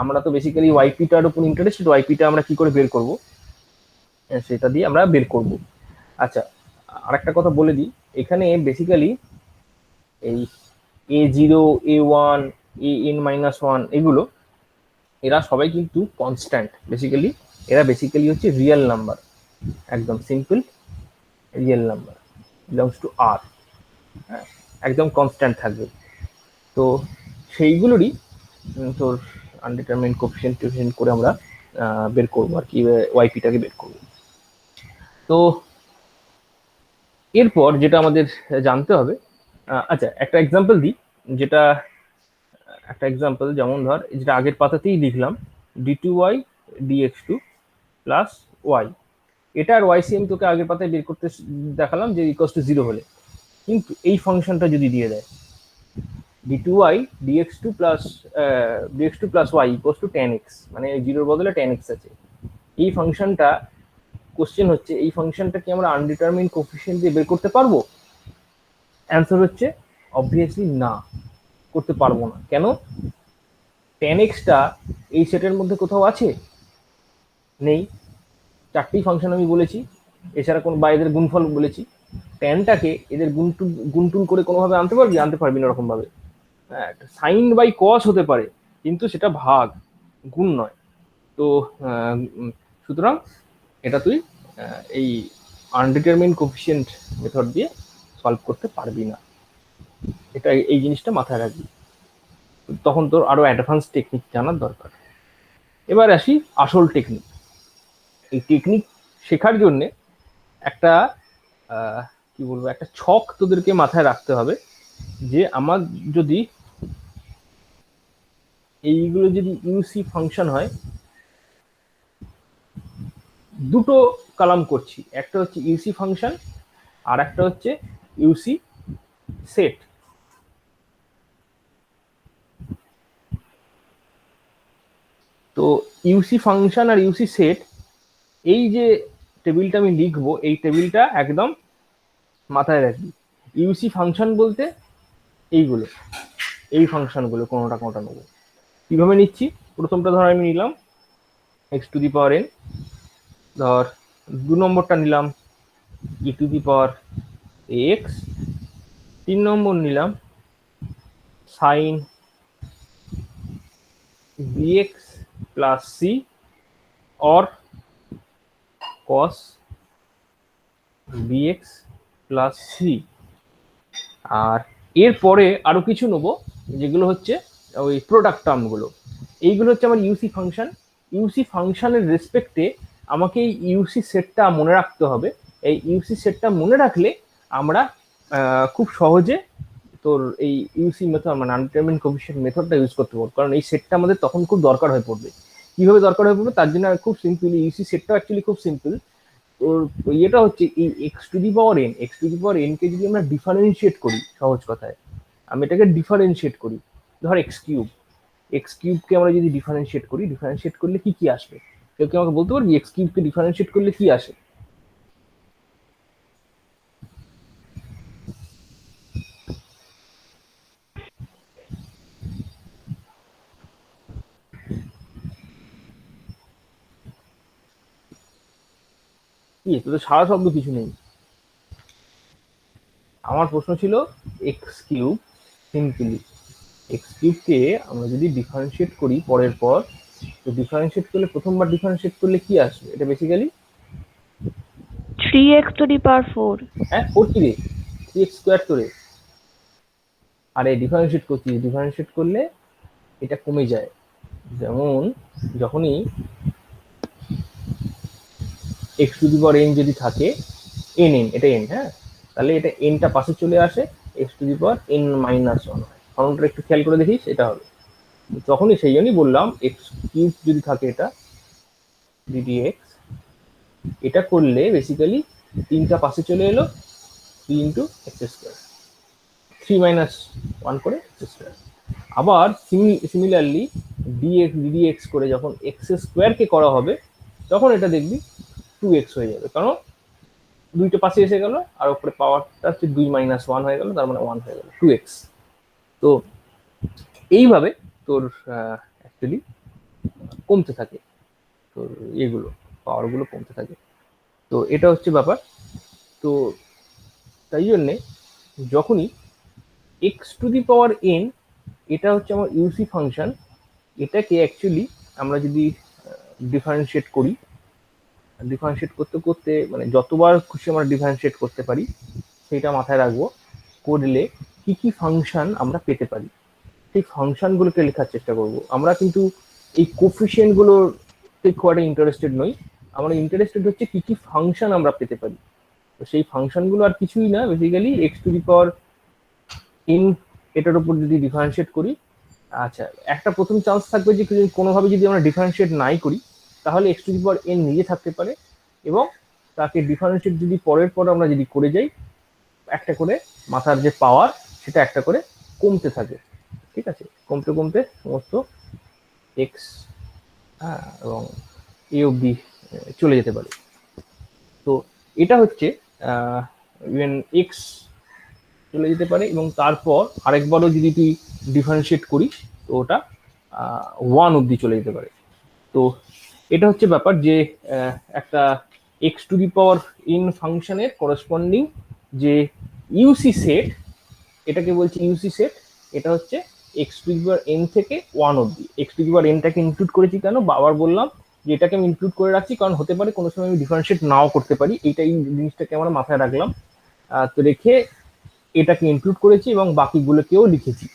আমরা তো বেসিক্যালি ওয়াইপিটার উপর ইন্টারেস্টেড, ওয়াইপিটা আমরা কি করে বের করব সেটা দিয়ে আমরা বের করব। আচ্ছা, আরেকটা কথা বলে দিই, এখানে বেসিক্যালি এই A0 A1 AN-1 এগুলো এরা সবাই কিন্তু কনস্ট্যান্ট। এরা বেসিক্যালি হচ্ছে রিয়েল নাম্বার, একদম simple real number, belongs to R, হ্যাঁ, একদম কনস্ট্যান্ট থাকবে। তো সেইগুলোরই তোর আনডিটারমাইন্ড কোফিসিয়েন্ট করে আমরা বের করবো আর কি, ওয়াইপিটাকে বের করবো। তো এরপর যেটা আমাদের জানতে হবে, আচ্ছা একটা এক্সাম্পল দিই, যেটা একটা এক্সাম্পল যেমন ধর যেটা আগের পাতাতেই লিখলাম, d2y dx2 প্লাস ওয়াই, এটা আর ওয়াইসি আমি তোকে আগের পাতায় বের করতে দেখালাম যে ইকুয়ালস টু 0 হলে। কিন্তু এই ফাংশনটা যদি দিয়ে দেয় d2y dx2 plus y equals to tan x, মানে 0 এর বদলে tan x আছে, এই ফাংশনটা কোশ্চেন হচ্ছে এই ফাংশনটা কি আমরা আনডিটারমাইন্ড কোফিসিয়েন্ট দিয়ে বের করতে পারবো? অ্যান্সার হচ্ছে অবভিয়াসলি না, করতে পারবো না। কেন? tan x টা এই সেটের মধ্যে কোথাও আছে? নেই। চারটি ফাংশন আমি বলেছি, এছাড়া কোন বা এদের গুণফল বলেছি। ট্যানটাকে এদের গুণটুল করে কোনোভাবে আনতে পারবি? আনতে পারবি না এরকম ভাবে। সাইন বাই কস হতে পারে, কিন্তু সেটা ভাগ, গুণ নয়। তো সুতরাং এটা তুই এই আনডিটারমাইন্ড কোফিসিয়েন্ট মেথড দিয়ে সলভ করতে পারবি না, এটা এই জিনিসটা মাথায় রাখবি। তখন তোর আরো অ্যাডভান্স টেকনিক জানার দরকার। এবার আসি আসল টেকনিক। এই টেকনিক শেখার জন্য একটা কি বলবো, একটা ছক তোদেরকে মাথায় রাখতে হবে, যে আমার যদি এইগুলো যদি ইউসি ফাংশন হয়, দুটো কলাম করছি, একটা হচ্ছে ইউসি ফাংশন আর একটা হচ্ছে ইউসি সেট। তো ইউসি ফাংশন আর ইউসি সেট, এই যে টেবিলটা আমি লিখবো এই টেবিলটা একদম মাথায় রাখবি। ইউসি ফাংশন বলতে এইগুলো, এই ফাংশনগুলো কোনোটা কোনোটা নেবো। কিভাবে নিচ্ছি? প্রথমটা ধর আমি নিলাম x to the power N, ধর 2 নম্বরটা নিলাম ই টু দি পাওয়ার এক্স, 3 নম্বর নিলাম sine bx plus c or cos bx plus c. আর এরপরে আরো কিছু নেবো যেগুলো হচ্ছে ওই প্রোডাক্ট টার্মগুলো। এইগুলো হচ্ছে আমার ইউসি ফাংশন। ইউসি ফাংশনের রেসপেক্টে আমাকে এই ইউসি সেটটা মনে রাখতে হবে। এই ইউসি সেটটা মনে রাখলে আমরা খুব সহজে তোর এই ইউসি মেথড মানে আনডিটারমাইন্ড কোফিসিয়েন্ট মেথডটা ইউজ করতে পারবো, কারণ এই সেটটা আমাদের তখন খুব দরকার হয়ে পড়বে। কিভাবে দরকার হয়ে পড়বে তার জন্য খুব সিম্পল, ইউসি সেটটা অ্যাকচুয়ালি খুব সিম্পল। তোর ইয়েটা হচ্ছে এই x to the power N K যদি আমরা ডিফারেন্সিয়েট করি, সহজ কথায় আমি এটাকে ডিফারেন্সিয়েট করি, ধর এক্স কিউবকে আমরা যদি ডিফারেন্সিয়েট করলে কি কি আসবে? কেউ কি আমাকে বলতে পারবি এক্স কিউবকে ডিফারেন্সিয়েট করলে কি আসে? কি তোদের সারা শব্দ কিছু নেই। আমার প্রশ্ন ছিল এক্স কিউব, সিম্পলি এক্স কিউবকে আমরা যদি ডিফারেন্সিয়েট করি পরের পর, তো ডিফারেন্সিয়েট করলে প্রথমবার ডিফারেন্সিয়েট করলে কি আসবে? এটা basically 3x to the power 4. হ্যাঁ 4 কি রে, 3x স্কোয়ার তো রে। আরে ডিফারেন্সিয়েট করছি, ডিফারেন্সিয়েট করলে এটা কমে যায়। যেমন যখনই x to the power N যদি থাকে, এন এন এটা এন, হ্যাঁ, তাহলে এটা এনটা পাশে চলে আসে, x to the power N minus one হয়। ফর্মটা একটু খেয়াল করে দেখিস, এটা হবে তখনই, সেই জন্যই বললাম এক্স কিউব যদি থাকে এটা ডিডি এক্স, এটা করলে বেসিক্যালি তিনটা পাশে চলে এলো, three into x square, three minus one করে এক্স স্কোয়ার। আবার সিমিলারলি ডিডি এক্স করে যখন এক্স স্কোয়ারকে করা হবে, তখন এটা দেখবি টু এক্স হয়ে যাবে, কারণ দুইটা পাশে এসে গেল, আর উপরে পাওয়ারটা হচ্ছে দুই মাইনাস ওয়ান হয়ে গেল, তার মানে ওয়ান হয়ে গেল, টু এক্স। তো এইভাবে তোর অ্যাকচুয়ালি কমতে থাকে, তোর এগুলো পাওয়ারগুলো কমতে থাকে। তো এটা হচ্ছে ব্যাপার। তো তাই জন্যে যখনই x to the power N, এটা হচ্ছে আমার ইউসি ফাংশন, এটাকে অ্যাকচুয়ালি আমরা যদি ডিফারেন্সিয়েট করি, ডিফারেন্সিয়েট করতে করতে মানে যতবার খুশি আমরা ডিফারেন্সিয়েট করতে পারি, সেইটা মাথায় রাখবো, করলে কি কি ফাংশন আমরা পেতে পারি, সেই ফাংশনগুলোকে লেখার চেষ্টা করব। আমরা কিন্তু এই কোফিসিয়েন্টগুলোতে খুব একটা ইন্টারেস্টেড নই, আমরা ইন্টারেস্টেড হচ্ছে কি কি ফাংশন আমরা পেতে পারি। তো সেই ফাংশনগুলো আর কিছুই না, basically x to the power in, এটার উপর যদি ডিফারেন্সিয়েট করি, আচ্ছা, একটা প্রথম চান্স থাকবে যে কোনোভাবে যদি আমরা ডিফারেন্সিয়েট নাই করি, তাহলে x to the power N নিজে থাকতে পারে, এবং তাকে ডিফারেন্সিয়েট যদি পরের পর আমরা যদি করে যাই, একটা করে মাথার যে পাওয়ার সেটা একটা করে কমতে থাকে, ঠিক আছে, কমতে কমতে সমস্ত এক্স, হ্যাঁ, এবং এ অবধি চলে যেতে পারে। তো এটা হচ্ছে ইভেন এক্স চলে যেতে পারে, এবং তারপর আরেকবারও যদি তুই ডিফারেন্সিয়েট করিস, তো ওটা ওয়ান অবধি চলে যেতে পারে। তো এটা হচ্ছে ব্যাপার যে একটা x to the power n ফাংশনের করসপন্ডিং যে ইউসি সেট, এটাকে বলছি ইউসি সেট। এটা হচ্ছে x to the power n থেকে ওয়ান অবধি। এক্স টু দি পাওয়ার এনটাকে ইনক্লুড করেছি কেন, বাবার বললাম যে এটাকে আমি ইনক্লুড করে রাখছি, কারণ হতে পারে কোনো সময় আমি ডিফারেন্সিয়েট নাও করতে পারি, এইটাই জিনিসটাকে আমরা মাথায় রাখলাম। তো রেখে এটাকে ইনক্লুড করেছি এবং বাকিগুলোকেও লিখেছি।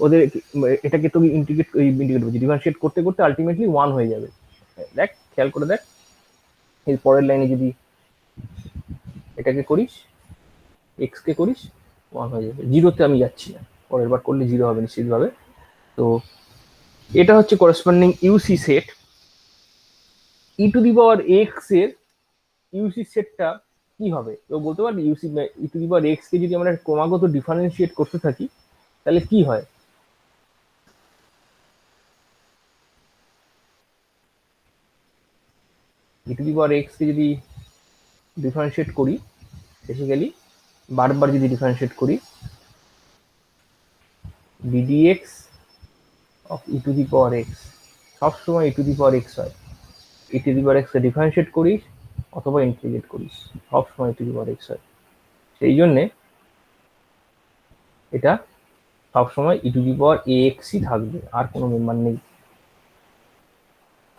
ওদের এটাকে তো ইন্টিগ্রেট ডিফারেন্সিয়েট করতে করতে আলটিমেটলি ওয়ান হয়ে যাবে। দেখ, খেয়াল করে দেখ, এর পরের লাইনে যদি এটাকে করিস, এক্স কে করিস, ওয়ান হয়ে যাবে, জিরোতে আমি যাচ্ছি না, পরের বার করলে জিরো হবে নিশ্চিতভাবে। তো এটা হচ্ছে corresponding UC set. E to the power x এর ইউসি সেটটা কি হবে, তো বলতে পারবি ইউসি ই টু দি পাওয়ার এক্স কে যদি আমরা ক্রমাগত ডিফারেন্সিয়েট করতে থাকি, তাহলে কি হয়? E to the power x কে যদি ডিফারেন্সিয়েট করি, বেসিক্যালি বারবার যদি ডিফারেন্সিয়েট করি, ddx of e to the power x, সবসময় e to the power x হয়। E to the power x differentiate করিস অথবা ইন্টিগ্রেট করিস, সবসময় e to the power x হয়। সেই জন্যে এটা সবসময় ই টু দি পাওয়ার এ এক্সই থাকবে, আর কোনো মেম্বার নেই।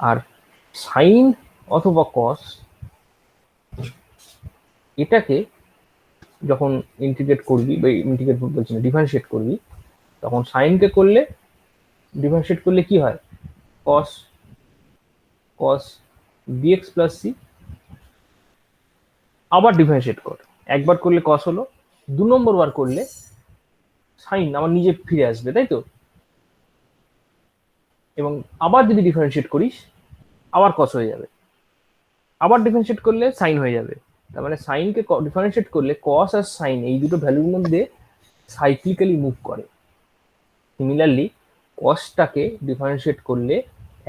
আর সাইন অথবা কস, এটাকে যখন ইন্টিগ্রেট করবি, বা ইন্টিগ্রেট বলছি না, ডিফারেন্সিয়েট করবি, তখন সাইনকে করলে, ডিফারেন্সিয়েট করলে কি হয়, কস কস বিএক্স প্লাস সি, আবার ডিফারেন্সিয়েট কর, একবার করলে কস হলো, দু নম্বর বার করলে সাইন আমার নিজে ফিরে আসবে, তাই তো? এবং আবার যদি ডিফারেন্সিয়েট করিস, আবার কস হয়ে যাবে, আবার ডিফারেন্সিয়েট করলে সাইন হয়ে যাবে। তার মানে সাইনকে ডিফারেন্সিয়েট করলে কস আর সাইন এই দুটো ভ্যালুর মধ্যে সাইক্লিক্যালি মুভ করে। সিমিলারলি কসটাকে ডিফারেন্সিয়েট করলে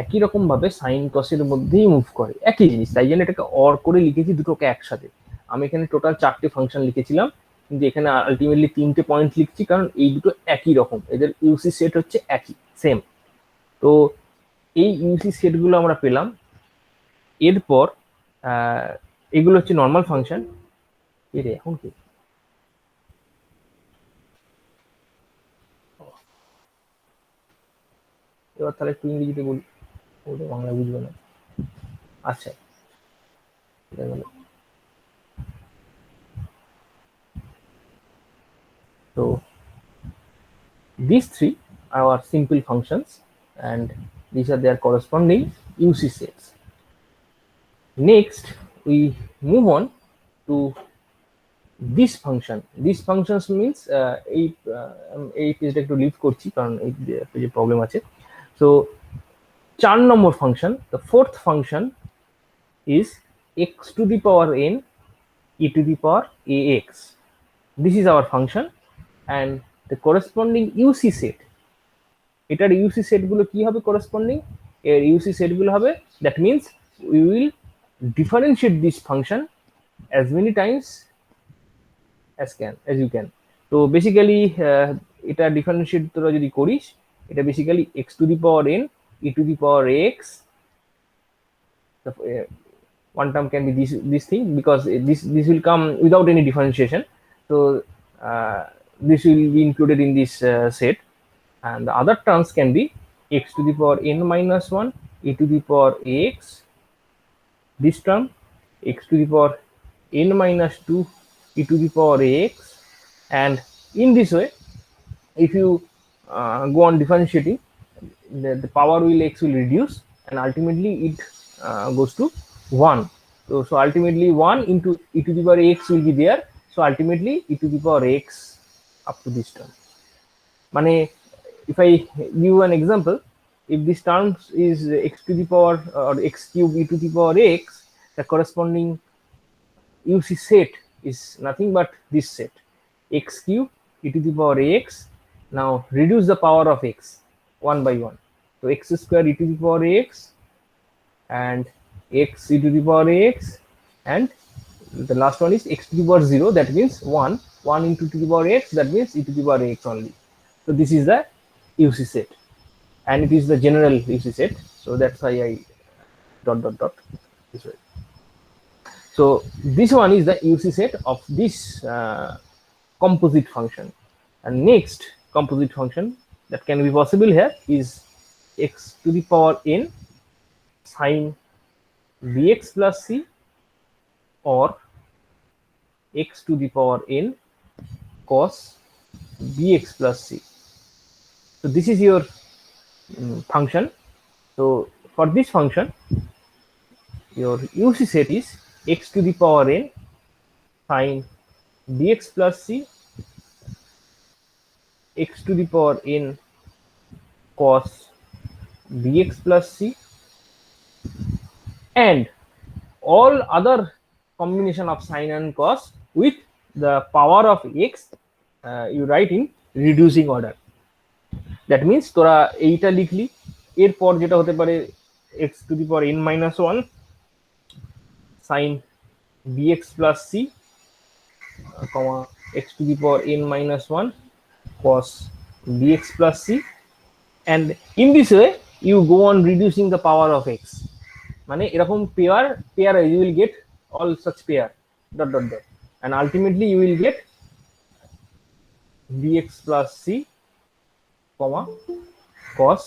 একই রকম ভাবে সাইন কসের মধ্যেই মুভ করে, একই জিনিস, তাই জন্য এটাকে অর করে লিখেছি দুটোকে একসাথে। আমি এখানে টোটাল চারটে ফাংশন লিখেছিলাম, কিন্তু এখানে আলটিমেটলি তিনটে পয়েন্ট লিখছি, কারণ এই দুটো একই রকম, এদের ইউসি সেট হচ্ছে একই, সেম। তো এই ইউসি সেটগুলো আমরা পেলাম। এরপর এগুলো হচ্ছে নর্মাল ফাংশন। এর এখন কি, এবার তাহলে একটু ইংরেজিতে বলি, ওটা বাংলা বুঝবে না। আচ্ছা, এটা গেল। তো these three are our simple functions, and these are their corresponding UC sets. Next, we move on to this function. These functions means এই পেজটা একটু লিভ করছি কারণ এই পেজে প্রবলেম আছে। So 4 number function, the fourth function is x to the power n e to the power ax. This is our function and the corresponding UC set, এটার UC set গুলো কি হবে corresponding, এর UC set গুলো হবে, that means we will differentiate this function as many times as you can. তো basically এটা differentiate তোরা যদি করিস, এটা basically x to the power n e to the power ax, one term can be this thing because this will come without any differentiation, so this will be included in this set, and the other terms can be x to the power n minus 1 e to the power ax, this term x to the power n minus 2 e to the power ax, and in this way if you go on differentiating, the power will x will reduce and ultimately it goes to 1. So ultimately 1 into e to the power x will be there, so ultimately e to the power x up to this term. Mane, if I give an example, if this term is x to the power or x cube e to the power x, the corresponding UC set is nothing but this set, x cube e to the power x. Now reduce the power of x one by one, so x square e to the power x and x e to the power x, and the last one is x to the power 0, that means 1 into to the power x, that means e to the power x only. So this is the UC set and it is the general UC set, so that's why I dot this way. So this one is the UC set of this composite function, and next composite function that can be possible here is x to the power n sine bx plus c or x to the power n cos bx plus c. So this is your function. So for this function your UC set is x to the power n sine bx plus c, x to the power n cos bx plus c, and all other combination of sine and cos with the power of x you write in reducing order. That means তোরা এইটা লিখলি, এরপর যেটা হতে পারে x to the power n minus 1 sin bx plus c, x to the power n minus 1 cos bx plus c, and in this way you go on reducing the power of x. মানে এরকম pair you will get all such pair dot and ultimately you will get bx plus c comma cos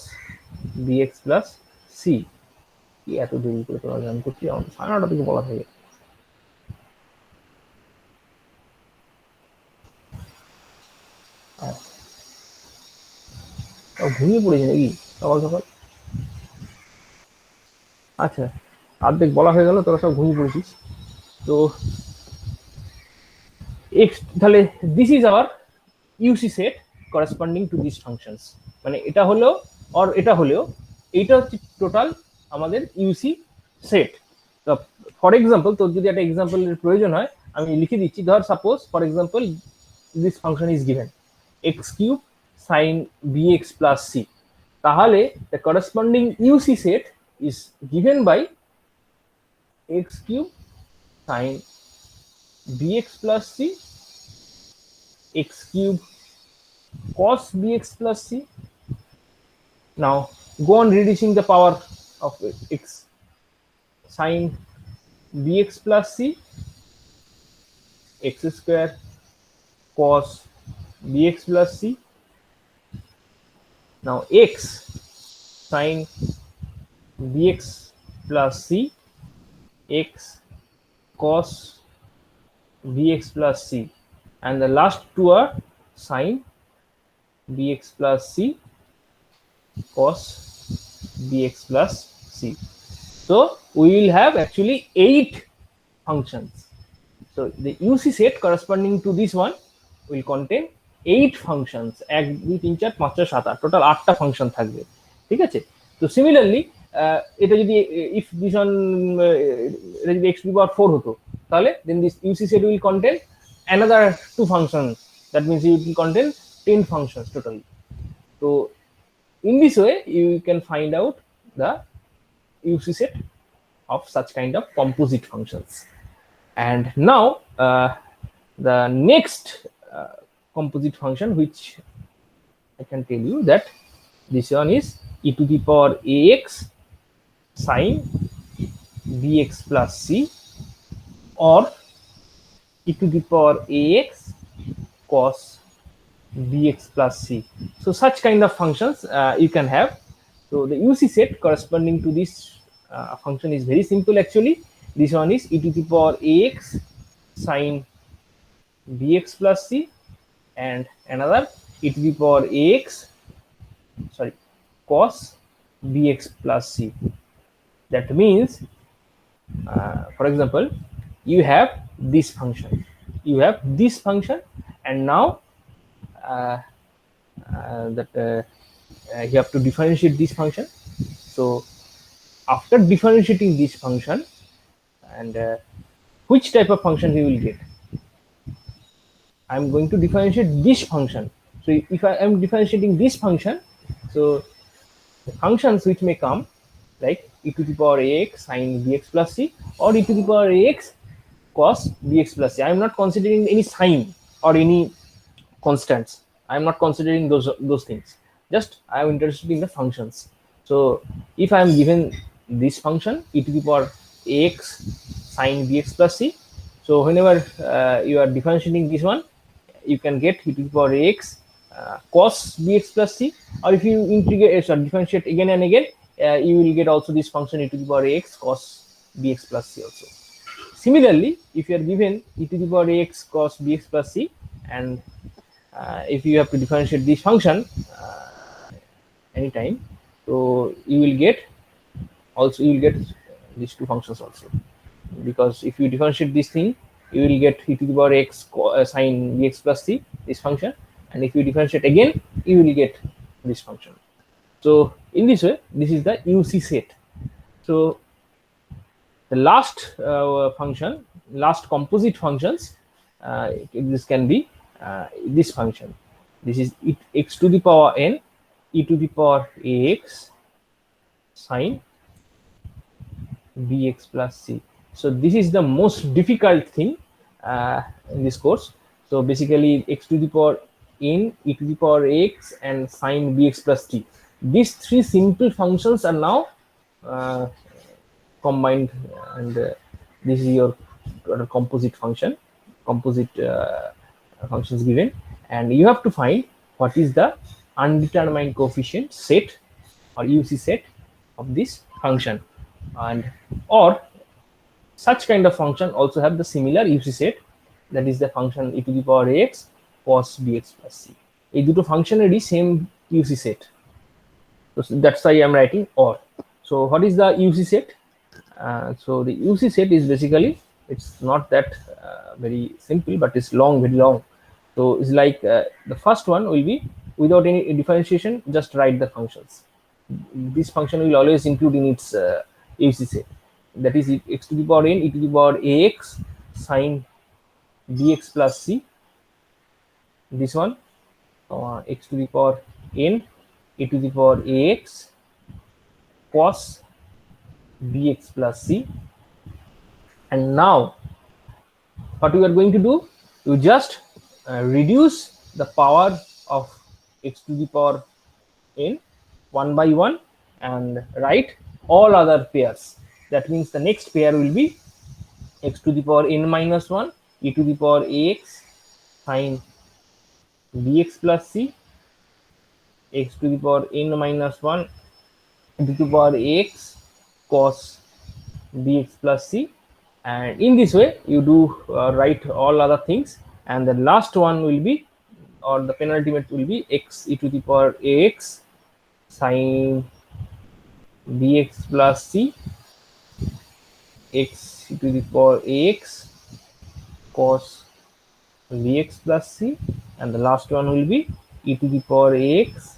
bx plus c. কি এত দেরি করে তোরা জান করছি, আমার 9:30 থেকে বলা থাকে। ঘুমিয়ে পড়েছি নাকি সকাল সকাল? আচ্ছা, অর্ধেক বলা হয়ে গেল, তোরা সব ঘুমিয়ে পড়েছিস। তো তাহলে this is our UC set corresponding to this functions, মানে এটা হলো আর এটা হলেও এইটা হচ্ছে টোটাল আমাদের ইউসি সেট। তো ফর এক্সাম্পল, তোর যদি একটা এক্সাম্পলের প্রয়োজন হয় আমি লিখে দিচ্ছি। ধর suppose for example this function is given x cube sine bx plus c, তাহলে the corresponding UC set is given by x cube sin bx plus c, x cube cos bx plus c. Now go on reducing the power of x sin bx plus c, x square cos bx plus c. Now x sin bx plus c, x cos bx plus c, and the last two are sine bx plus c cos bx plus c. So we will have actually 8 functions. So the UC set corresponding to this one will contain 8 functions, 1 2 3 4 5 6 7 8 total 8টা function থাকবে, ঠিক আছে। তো similarly এটা যদি if this one এটা যদি x to the power 4 হতো, তাহলে then this UC set will contain another 2 functions, that means it will contain 10 functions totally. So in this way you can find out the UC set of such kind of composite functions. And now the next composite function which I can tell you that this one is e to the power ax sin bx plus c, or e to the power ax cos bx plus c. So such kind of functions you can have. So the UC set corresponding to this function is very simple actually. This one is e to the power ax sin bx plus c, and another e to the power ax cos bx plus c. That means for example, you have this function, and now you have to differentiate this function. So after differentiating this function, and which type of function we will get, I'm going to differentiate this function. So if I am differentiating this function, so the functions which may come like e to the power ax sin bx plus c, or e to the power ax cos bx plus c. I am not considering any sign or any constants. I am not considering those things. Just I am interested in the functions. So if I am given this function e to the power ax sin bx plus c, so whenever you are differentiating this one, you can get e to the power ax cos bx plus c, or if you integrate differentiate again and again, you will get also this function e to the power ax cos bx plus c also. Similarly, if you are given e to the power ax cos bx plus c, and if you have to differentiate this function anytime, so you will get these 2 functions also, because if you differentiate this thing, you will get e to the power x sin bx plus c, this function, and if you differentiate again, you will get this function. So in this way, this is the UC set. So the last last composite functions, this can be this function. This is x to the power n e to the power ax sin bx plus c. So this is the most difficult thing in this course. So basically x to the power n, e to the power x, and sin bx plus t. These 3 simple functions are now combined, and this is your composite functions given, and you have to find what is the undetermined coefficient set or UC set of this function, and or such kind of function also have the similar UC set, that is the function e to the power ax cos bx plus c. এই দুটো ফাংশনেরই same UC set, so that's why I'm writing or. So what is the UC set? So the UC set is basically, it's not that very simple, but it's very long. So it's like the first one will be without any differentiation, just write the functions. This function will always include in its UC set, that is x to the power n e to the power ax sin bx plus c. This one x to the power n e to the power ax cos bx plus c. And now what we are going to do, you just reduce the power of x to the power n one by one and write all other pairs. That means the next pair will be x to the power n minus 1 e to the power ax sin bx plus c, x to the power n minus 1 e to the power ax cos bx plus c, and in this way you do write all other things, and the last one will be or the penultimate will be x e to the power ax sine bx plus c, x e to the power ax cos bx plus c, and the last one will be e to the power ax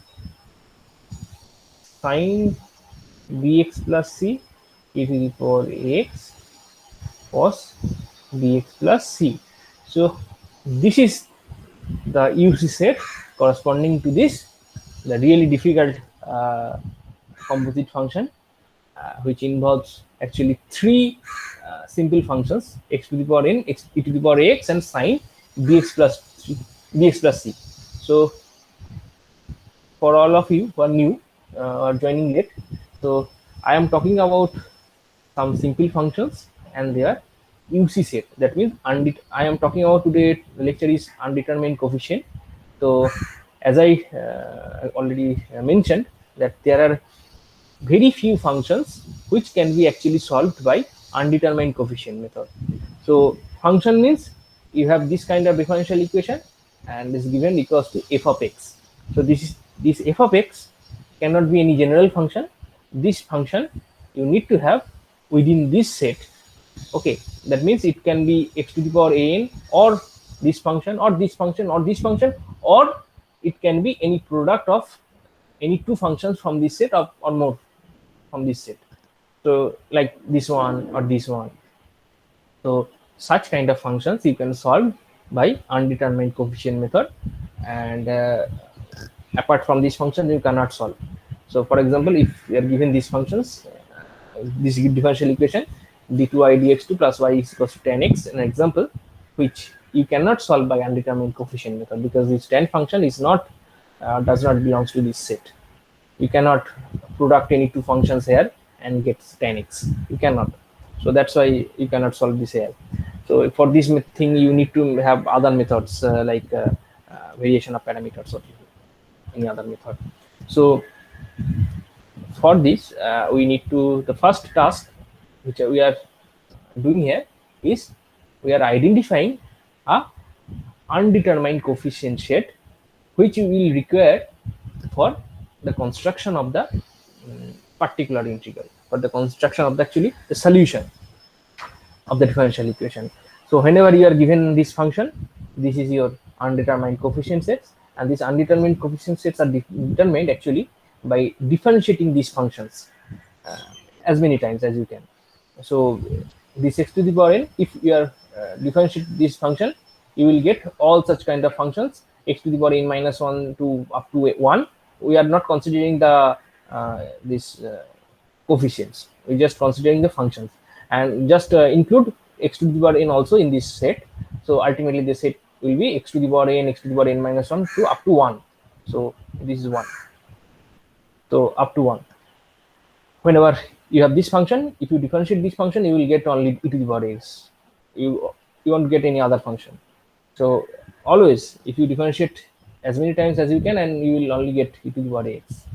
sine bx plus c e to the power ax cos bx plus c. So this is the UC set corresponding to this, the really difficult composite function, which involves actually three simple functions: x to the power n, x e to the power ax, and sine bx plus c. So for all of you who are new or joining late, so I am talking about some simple functions and their UC set. That means I am talking about today. The lecture is undetermined coefficient. So as I already mentioned, that there are very few functions which can be actually solved by undetermined coefficient method. So function means you have this kind of differential equation and is given equals to f of x. So this f of x cannot be any general function. This function you need to have within this set. Okay, that means it can be x to the power an, or this function, or this function, or this function, or it can be any product of any two functions from this set or more from this set. So like this one or this one. So such kind of functions you can solve by undetermined coefficient method, and apart from these functions you cannot solve. So for example, if we are given these functions, this differential equation d2i dx2 plus y is equals to tan x, an example which you cannot solve by undetermined coefficient method, because this tan function is not does not belongs to this set. You cannot product any two functions here and get tan x. You cannot. So that's why you cannot solve this here. So for this thing you need to have other methods like variation of parameters or any other method. So for this we need to, the first task which we are doing here is we are identifying a undetermined coefficient set which you will require for the construction of the particular integral, for the construction of actually the solution of the differential equation. So whenever you are given this function, this is your undetermined coefficient sets, and these undetermined coefficient sets are determined actually by differentiating these functions as many times as you can. So this x to the power n, if you are differentiate this function, you will get all such kind of functions, x to the power n minus 1 to up to 1. We are not considering the this coefficients, we just considering the functions, and just include x to the power n also in this set. So ultimately the set will be x to the power n, x to the power n minus 1 to up to 1. So this is 1. So up to 1. Whenever you have this function, if you differentiate this function, you will get only e to the power x. You won't get any other function. So always, if you differentiate as many times as you can, and you will only get e to the power x.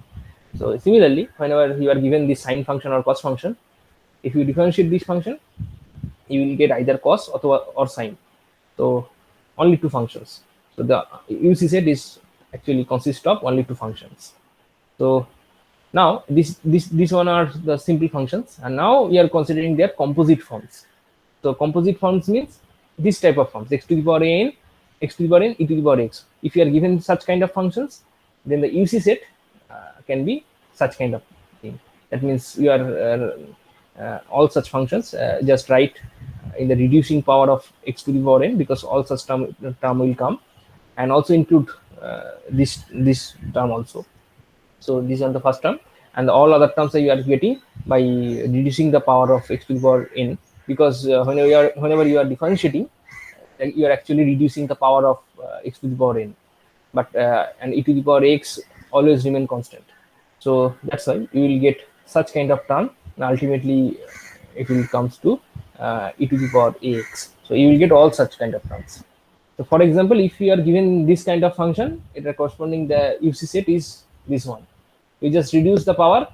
So similarly, whenever you are given this sine function or cos function, if you differentiate this function, you will get either cos or sine. So only two functions. So the UC set is actually consists of only two functions. So now this one are the simple functions, and now we are considering their composite forms. So composite forms means this type of forms: x to the power n, x to the power n, e to the power x. If you are given such kind of functions, then the UC set can be such kind of thing. That means you are all such functions just write in the reducing power of x to the power n, because all such term will come, and also include this term also. So this is the first term, and all other terms that you are getting by reducing the power of x to the power n, because whenever you are differentiating, you are actually reducing the power of x to the power n, but and e to the power x always remain constant. So that's why you will get such kind of term, and ultimately it will comes to e to the power ax. So you will get all such kind of terms. So for example, if you are given this kind of function, it corresponding the UC set is this one. You just reduce the power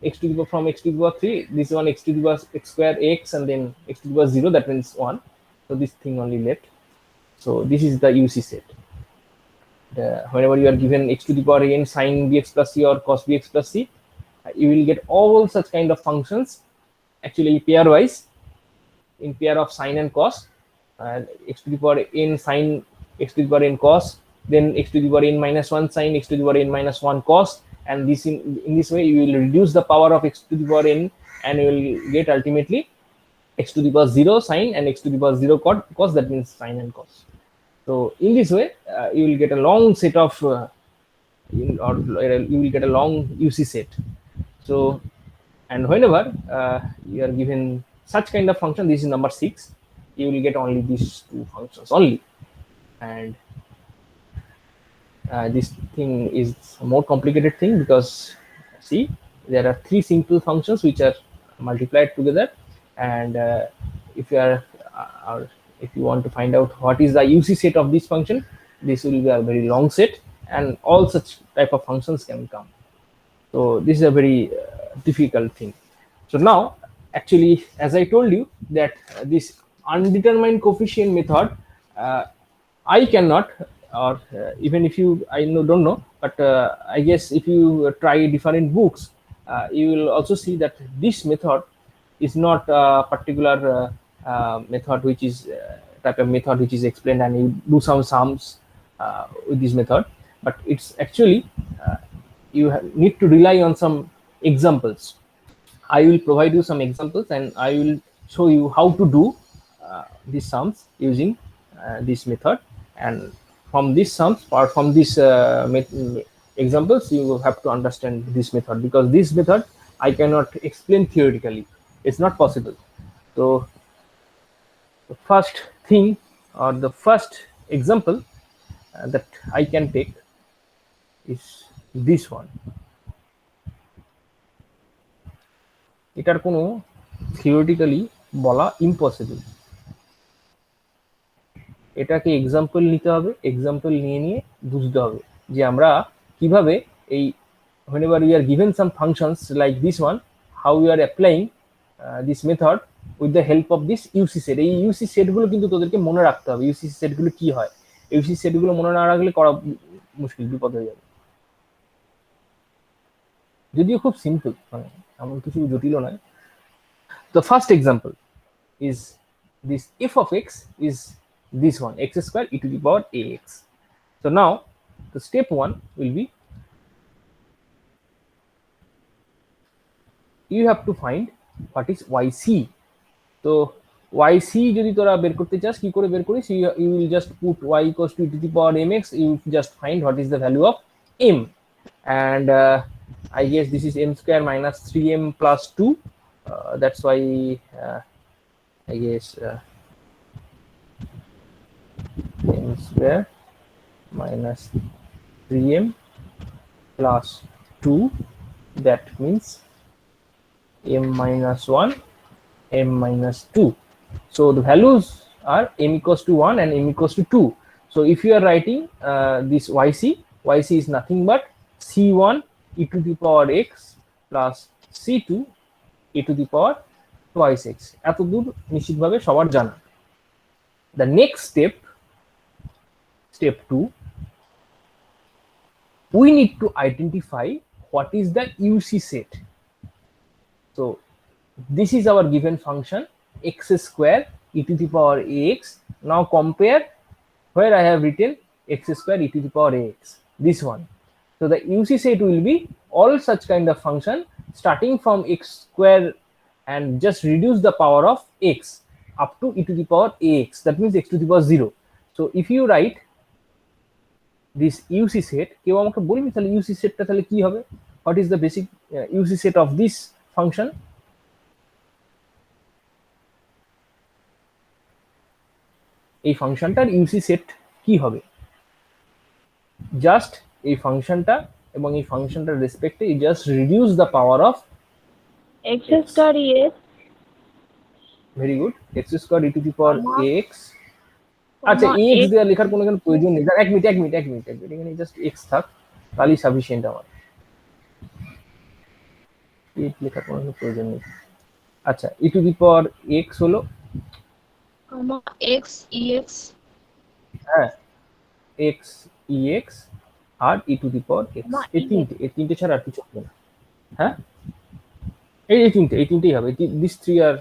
x to the power from x to the power 3, this one x to the power x square x, and then x to the power 0, that means 1. So this thing only left. So this is the UC set. whenever you are given x to the power n sin bx plus c or cos bx plus c, you will get all such kind of functions actually pairwise in pair of sine and cos, and x to the power n sine, x to the power n cos, then x to the power n minus 1 sine, x to the power n minus 1 cos, and this in this way you will reduce the power of x to the power n, and you will get ultimately x to the power 0 sine and x to the power 0 cos, that means sine and cos. So in this way you will get a long set of or you will get a long UC set. So and whenever you are given such kind of function, this is number 6, you will get only these two functions only. And this thing is a more complicated thing, because see, there are 3 simple functions which are multiplied together, and if you are or if you want to find out what is the UC set of this function, this will be a very long set, and all such type of functions can come. So this is a very difficult thing. So now actually, as I told you, that this undetermined coefficient method, I cannot, or even if you don't know, but I guess if you try different books, you will also see that this method is not a particular method which is type of method which is explained and you do some sums with this method, but it's actually you need to rely on some examples. I will provide you some examples and I will show you how to do these sums using this method, and from these sums or from these examples you have to understand this method, because this method I cannot explain theoretically, it's not possible. So the first thing or the first example that I can take is this one. এটার কোনো theoretically বলা impossible, এটাকে example নিতে হবে, example নিয়ে বুঝতে হবে যে আমরা কিভাবে এই whenever we are given some functions like this one, how we are applying this method with the help of this UC set. এই UC সেটগুলো কিন্তু তোদেরকে মনে রাখতে হবে, UC সেটগুলো কি হয়, UC সেটগুলো মনে না রাখলে করা মুশকিল, বিপদ হয়ে যাবে। যদিও খুব সিম্পল, মানে এমন কিছু জটিল নয়। The first example is this f of x is this one, x square e to the power ax. So now the step 1 will be you have to find what is yc. So yc যদি তোরা বের করতে চাস, কি করে বের করিস, you will just put y equals to e to the power mx, you just find what is the value of m, and I guess this is m square minus 3m plus 2, that's why I guess m square minus 3m plus 2, that means m minus 1, m minus 2. So the values are m equals to 1 and m equals to 2. So if you are writing this yc is nothing but c1 e to the power x plus c2 e to the power twice x. এতদূর নিশ্চিতভাবে সবার জানা। The next step, step 2, we need to identify what is the UC set. So this is our given function x square e to the power ax. Now compare where I have written x square e to the power ax, this one. So the UC set will be all such kind of function starting from x square and just reduce the power of x up to e to the power ax, that means x to the power 0. So if you write this UC set, কেউ আমাকে বলবি তাহলে UC সেটটা তাহলে কি হবে, what is the basic UC set of this function? এই ফাংশনটার ইউসি set কি হবে, জাস্ট এই ফাংশনটা এবং এই ফাংশনটার রেসপেক্টে you just reduce the power of x square is very good, x square e to the power x। আচ্ছা x দেওয়া লেখার কোনো প্রয়োজন নেই, এক মিনিট এখানে জাস্ট x থাক, তাহলেই সাফিসিয়েন্ট আমার, x লেখার কোনো প্রয়োজন নেই। আচ্ছা e to the power x হলো x ex, হ্যাঁ x ex আর e to the power x, এই তিনটে ছাড়া আর কিছু হবে না। হ্যাঁ, এই তিনটেই হবে। দিস থ্রি আর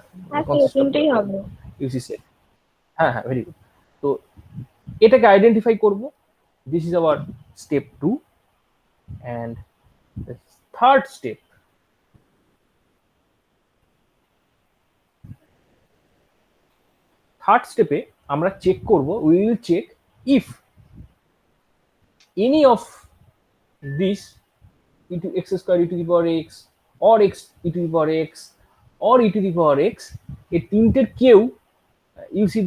তিনটেই হবে। UC set. হ্যাঁ হ্যাঁ, ভেরি গুড। তো এটাকে আইডেন্টিফাই করব। This is our step 2 and the third step, third স্টেপে আমরা চেক করব, we will check if any of this e to x square e to the power x or x e to the power x or e to the power x এই তিনটের কেউ ইউসি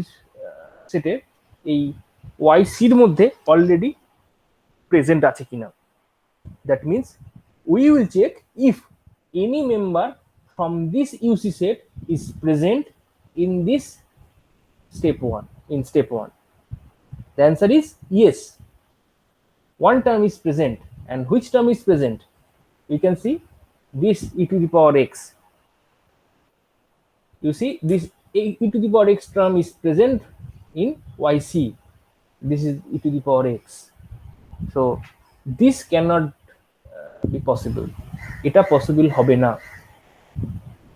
সেটে এই Y সির মধ্যে already present আছে কিনা। That means we will check if any member from this UC set is present in this step 1. In step 1, the answer is yes, one term is present. And which term is present? You can see this e to the power x. You see this e to the power x term is present in yc. This is e to the power x. So this cannot be possible. Eta possible hobe na.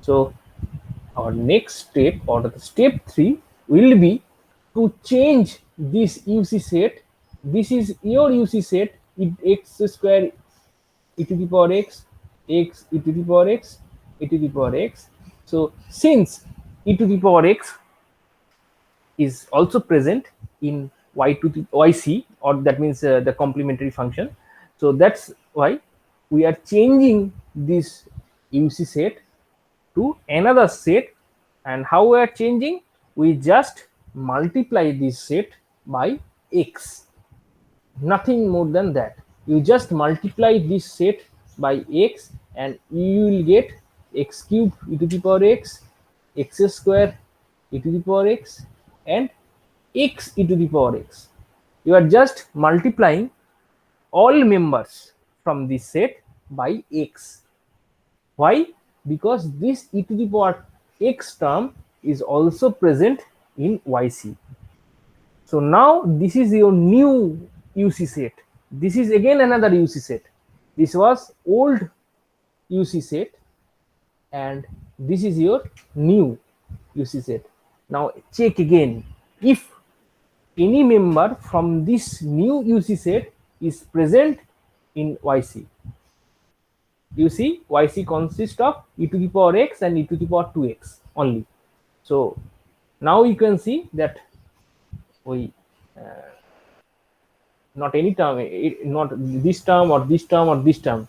So our next step, or the step 3, will be to change this UC set. This is your UC set, x square e to the power x, x e to the power x, e to the power x. So since e to the power x is also present in y to the yc, or that means the complementary function, so that's why we are changing this UC set to another set. And how we are changing? We just multiply this set by x, nothing more than that. You just multiply this set by x and you will get x cube e to the power x, x square e to the power x, and x e to the power x. You are just multiplying all members from this set by x. Why? Because this e to the power x term is also present in yc. So now this is your new UC set. This is again another UC set. This was old UC set and this is your new UC set. Now check again if any member from this new UC set is present in yc. You see, yc consists of e to the power x and e to the power 2x only. So now you can see that we not any term, not this term or this term or this term,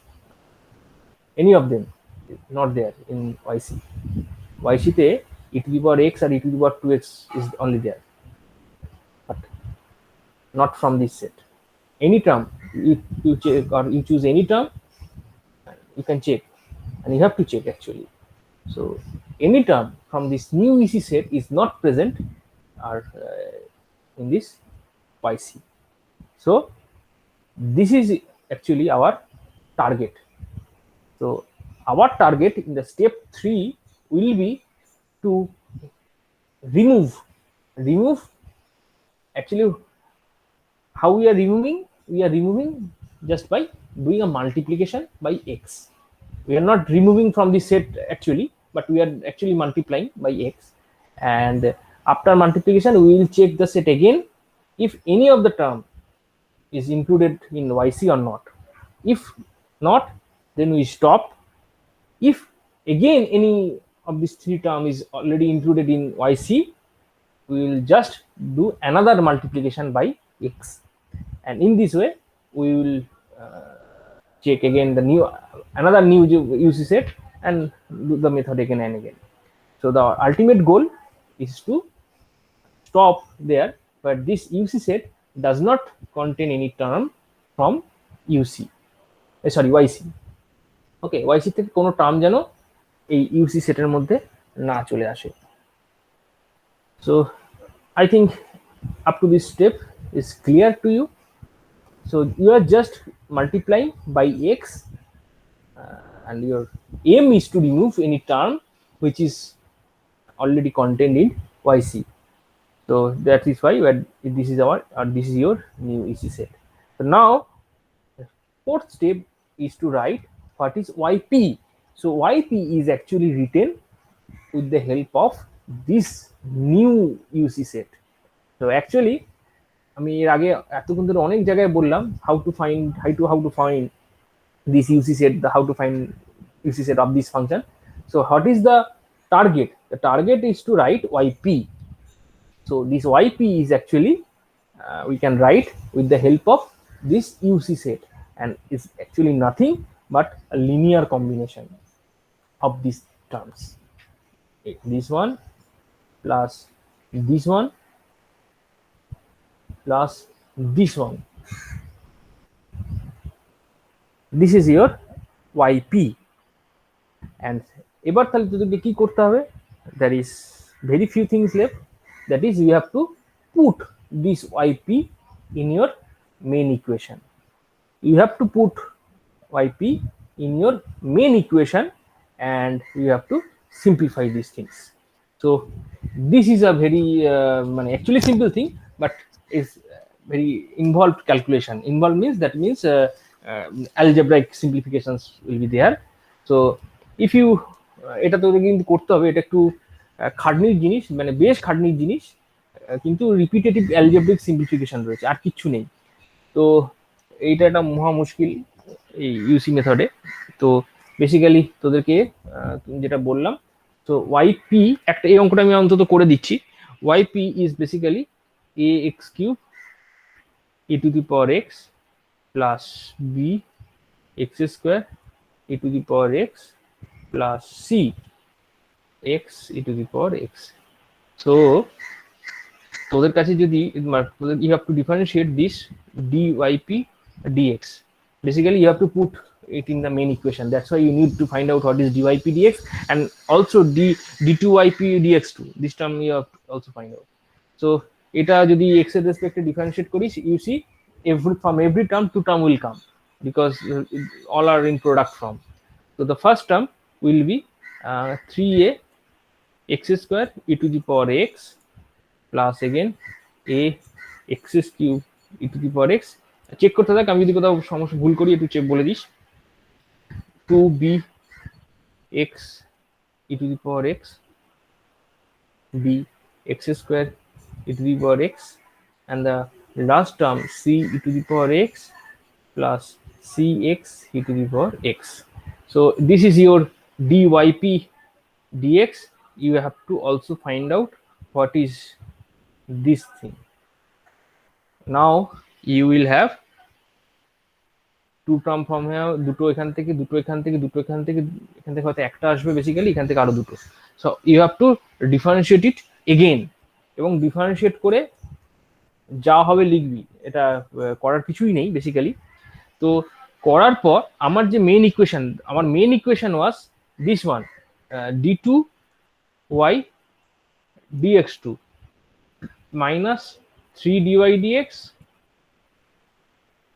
any of them not there in yc. Yc te e to the power x or e to the power 2x is only there, but not from this set. Any term you check, or you choose any term, you can check, and you have to check actually. So any term from this new EC set is not present or in this yc. So this is actually our target. So our target in the step 3 will be to remove actually. How we are removing? We are removing just by doing a multiplication by x. We are not removing from the set actually, but we are actually multiplying by x. And after multiplication we will check the set again if any of the term is included in yc or not. If not, then we stop. If again any of these three term is already included in yc, we will just do another multiplication by x, and in this way we will check again the another new UC set and do the method again and again. So the ultimate goal is to stop there, but this UC set does not contain any term from UC, sorry YC. Okay, YC থেকে কোনো term যেন এই UC সেটের মধ্যে না চলে আসে। So I think up to this step is clear to you. So you are just multiplying by x, and your aim is to remove any term which is already contained in yc. So that is why this is our, or this is your new EC set. So now fourth step is to write what is yp. So yp is actually written with the help of this new UC set. So actually আমি এর আগে এতক্ষণ ধরে অনেক জায়গায় বললাম how to find this UC set, how to find UC set of this function. So what is the target? The target is to write yp. So this yp is actually we can write with the help of this UC set, and it's actually nothing but a linear combination of these terms. This one plus this one plus this one. This is your yp. And এবার তাহলে তোদেরকে কি করতে হবে? There is very few things left. That is, you have to put this yp in your main equation. You have to put yp in your main equation, and you have to simplify these things. So this is a very actually simple thing, but is very involved calculation. Involved means that means algebraic simplifications will be there. So if you এটা তোদের কিন্তু করতে হবে, এটা একটু খাটনির জিনিস, মানে বেশ খাটনির জিনিস, কিন্তু রিপিটেটিভ অ্যালজেব্রিক সিম্পলিফিকেশন রয়েছে, আর কিচ্ছু নেই। তো এইটা একটা মহা মুশকিল এই ইউসি মেথডে। তো বেসিক্যালি তোদেরকে যেটা বললাম, তো ওয়াইপি একটা, এই অঙ্কটা আমি অন্তত করে দিচ্ছি। Y p is basically a x cube e to the power x plus b x square e to the power x plus c x e to the power x. So তোদের কাছে যদি you have to differentiate this dyp dx. Basically you have to put it in the main equation. That's why you need to find out what is dyp dx, and also d2yp dx2. This term you have to also find out. So এটা যদি x এর রেসপেক্টে differentiate করিস, you see from every term two term will come, because all are in product form. So the first term will be 3a x square e to the power x plus again a x cube e to the power x. Check করতে থাক, আমি যদি কোথাও সমস্যা ভুল করি একটু check বলে this. 2b x e to the power x b x square e to the power x, and the last term c e to the power x plus cx e to the power x. So this is your dyp dx. You have to also find out what is this thing. Now you will have two term from here, দুটো এখান থেকে, দুটো এখান থেকে, দুটো এখান থেকে, এখান থেকে হয়তো একটা আসবে বেসিক্যালি, এখান থেকে আরো দুটো। So you have to differentiate it again, এবং ডিফারেন্সিয়েট করে যা হবে লিখবি, এটা করার কিছুই নেই বেসিক্যালি। তো করার পর আমার যে মেইন ইকুয়েশন, আমার main equation was this one, d2y dx2 minus 3dy dx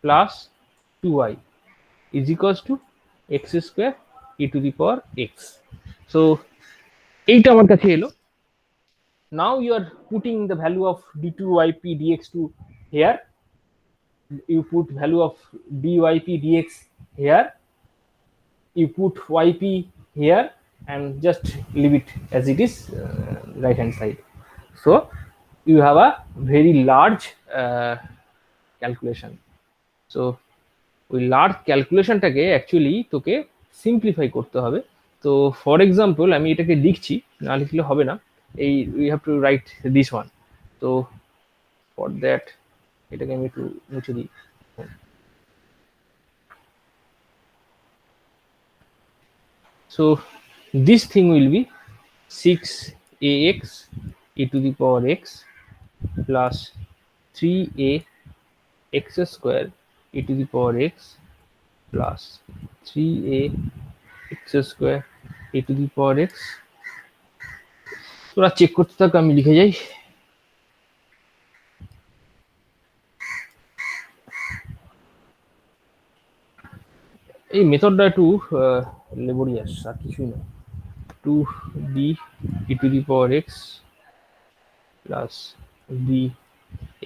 plus 2y is equals to x square e to the power x. So এইটা আমার কাছে এলো। Now you are putting the value of d2yp dx2 here, you put value of dyp dx here, you put yp here, and just leave it as it is, right hand side. So you have a very large calculation. So ওই large ক্যালকুলেশনটাকে actually তোকে simplify করতে হবে। তো for example আমি এটাকে লিখছি, না লিখলে হবে না, এই we have to right this one. তো ফর দ্যাট এটাকে আমি একটু মুছে দিই। So this thing will be 6ax e to the power x plus 3a x square e to the power x plus 3a x square e to the power x. তোরা check করতে থাক, আমি লিখে যাই। এই মেথডটা একটু লেবরিয়াস, আর কিছুই না। 2b e to the power x plus b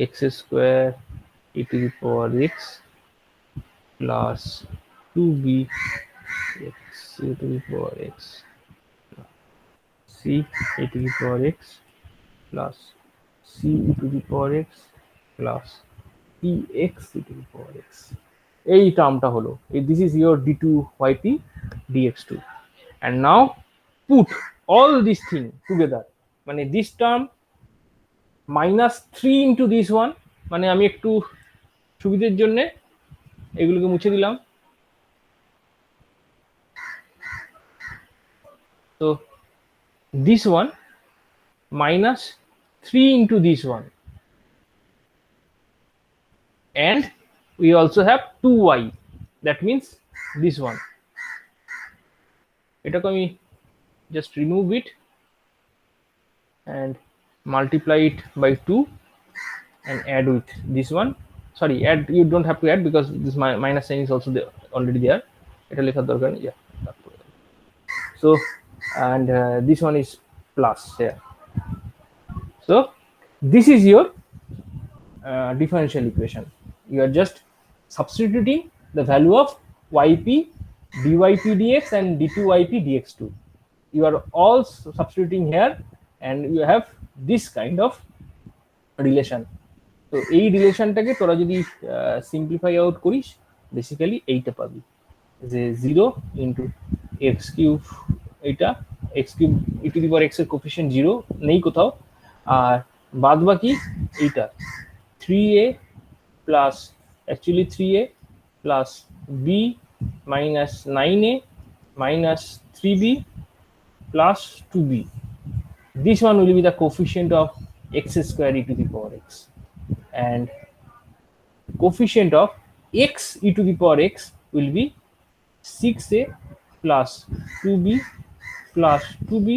x square e to the power x plus 2b x e to the power x c e to the power x plus c e to the power x plus px e to the power x এই টার্মটা হলো this is your d2 yp dx2 and now put all this thing together মানে this term minus 3 into this one মানে আমি একটু সুবিধার জন্য এগুলোকে মুছে দিলাম তো this one minus 3 into this one and we also have 2y that means this one এটাকে আমি just remove it and multiply it by 2 and add with this one sorry add you don't have to add because this minus sign is also there, already there এটা লেখার দরকার নেই yeah so and this one is plus here so this is your differential equation you are just substituting the value of yp dyp dx and d2yp dx2 you are all substituting here and you have this kind of relation তো এই রিলেশনটাকে তোরা যদি simplify out করিস basically এইটা পাবি যে 0 into x cube এটা x cube E to the power x এর কোফিশিয়েন্ট 0 নেই কোথাও আর বাদ বাকি এইটা 3a plus actually 3a plus b minus 9a minus 3b plus 2b this one will be the coefficient of x square e to the power x and coefficient of x e to the power x will be 6a plus 2b plus 2b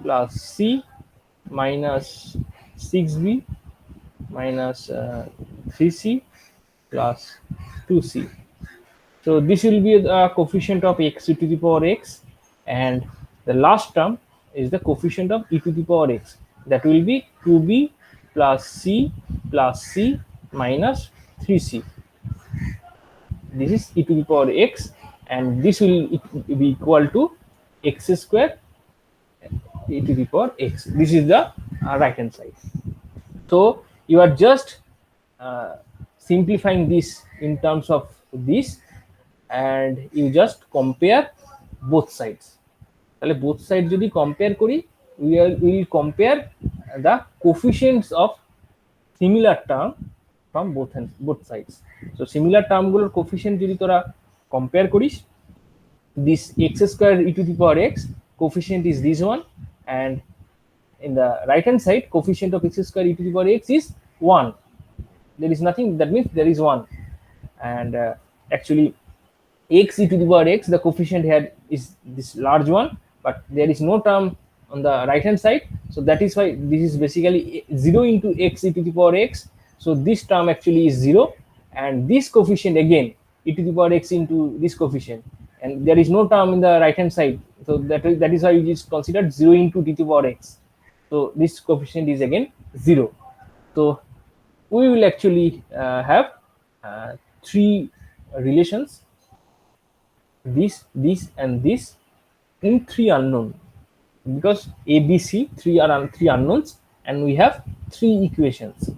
plus c minus 6b minus 3c plus 2c so this will be the coefficient of x e to the power x and the last term is the coefficient of e to the power x that will be 2b plus c minus 3c this is e to the power x and this will be equal to x square e to the power x this is the right hand side so you are just simplifying this in terms of this and you just compare both sides তাহলে both sides যদি compare করি we will compare the coefficients of similar term from both sides so similar term গুলোর coefficient যদি তোরা compare করিস this x square e to the power x coefficient is this one and in the right hand side coefficient of x square e to the power x is 1 there is nothing that means there is 1 and actually x e to the power x the coefficient here is this large one but there is no term on the right hand side so that is why this is basically 0 into x e to the power x so this term actually is 0 and this coefficient again e to the power x into this coefficient and there is no term in the right hand side so that is why it is considered 0 into d to the power x so this coefficient is again 0 so we will actually have three relations this and this in three unknown because a b c three are three unknowns and we have three equations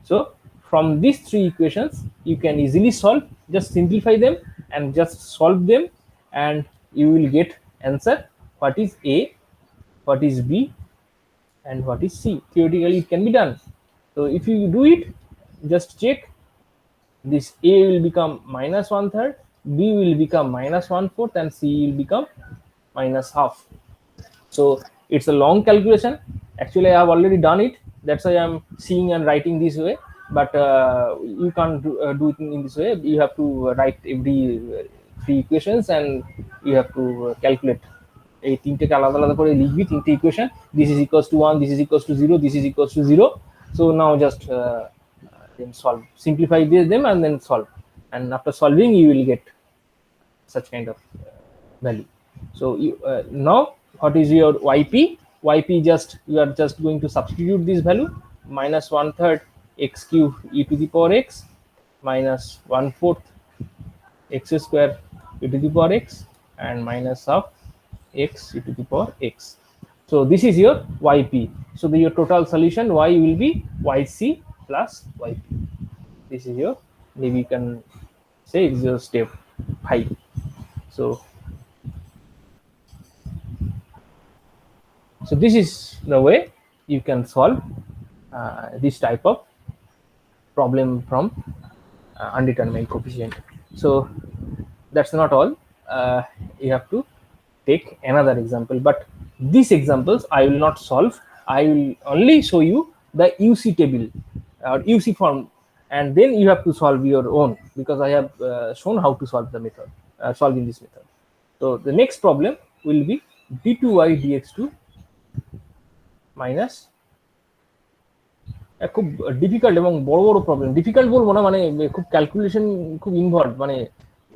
so from these three equations you can easily solve just simplify them and just solve them and you will get answer what is a what is b and what is c theoretically it can be done so if you do it just check this a will become minus 1/3 b will become minus 1/4 and c will become minus half so it's a long calculation actually I have already done it that's why I'm seeing and writing this way but you can't do it in this way you have to write every three equations and you have to calculate এই তিনটেকে আলাদা আলাদা করে লিখবি তিনটে equation this is equals to 1 this is equals to 0 this is equals to 0 so now just then solve simplify them and then solve and after solving you will get such kind of value so you, now what is your yp just you are just going to substitute this value minus 1/3 x cube e to the power x minus 1/4 x square e to the power x and minus of x e to the power x. So this is your yp. So your total solution y will be yc plus yp. This is your, maybe you can say it's your step 5. So this is the way you can solve this type of problem from undetermined coefficient. So that's not all. You have to take another example, but these examples I will not solve. I will only show you the UC table or UC form, and then you have to solve your own, because I have shown how to solve the method, solving this method. So the next problem will be d2y dx2 minus খুব difficult এবং বড় বড় problem. Difficult বলবো না, মানে খুব calculation, খুব involve, মানে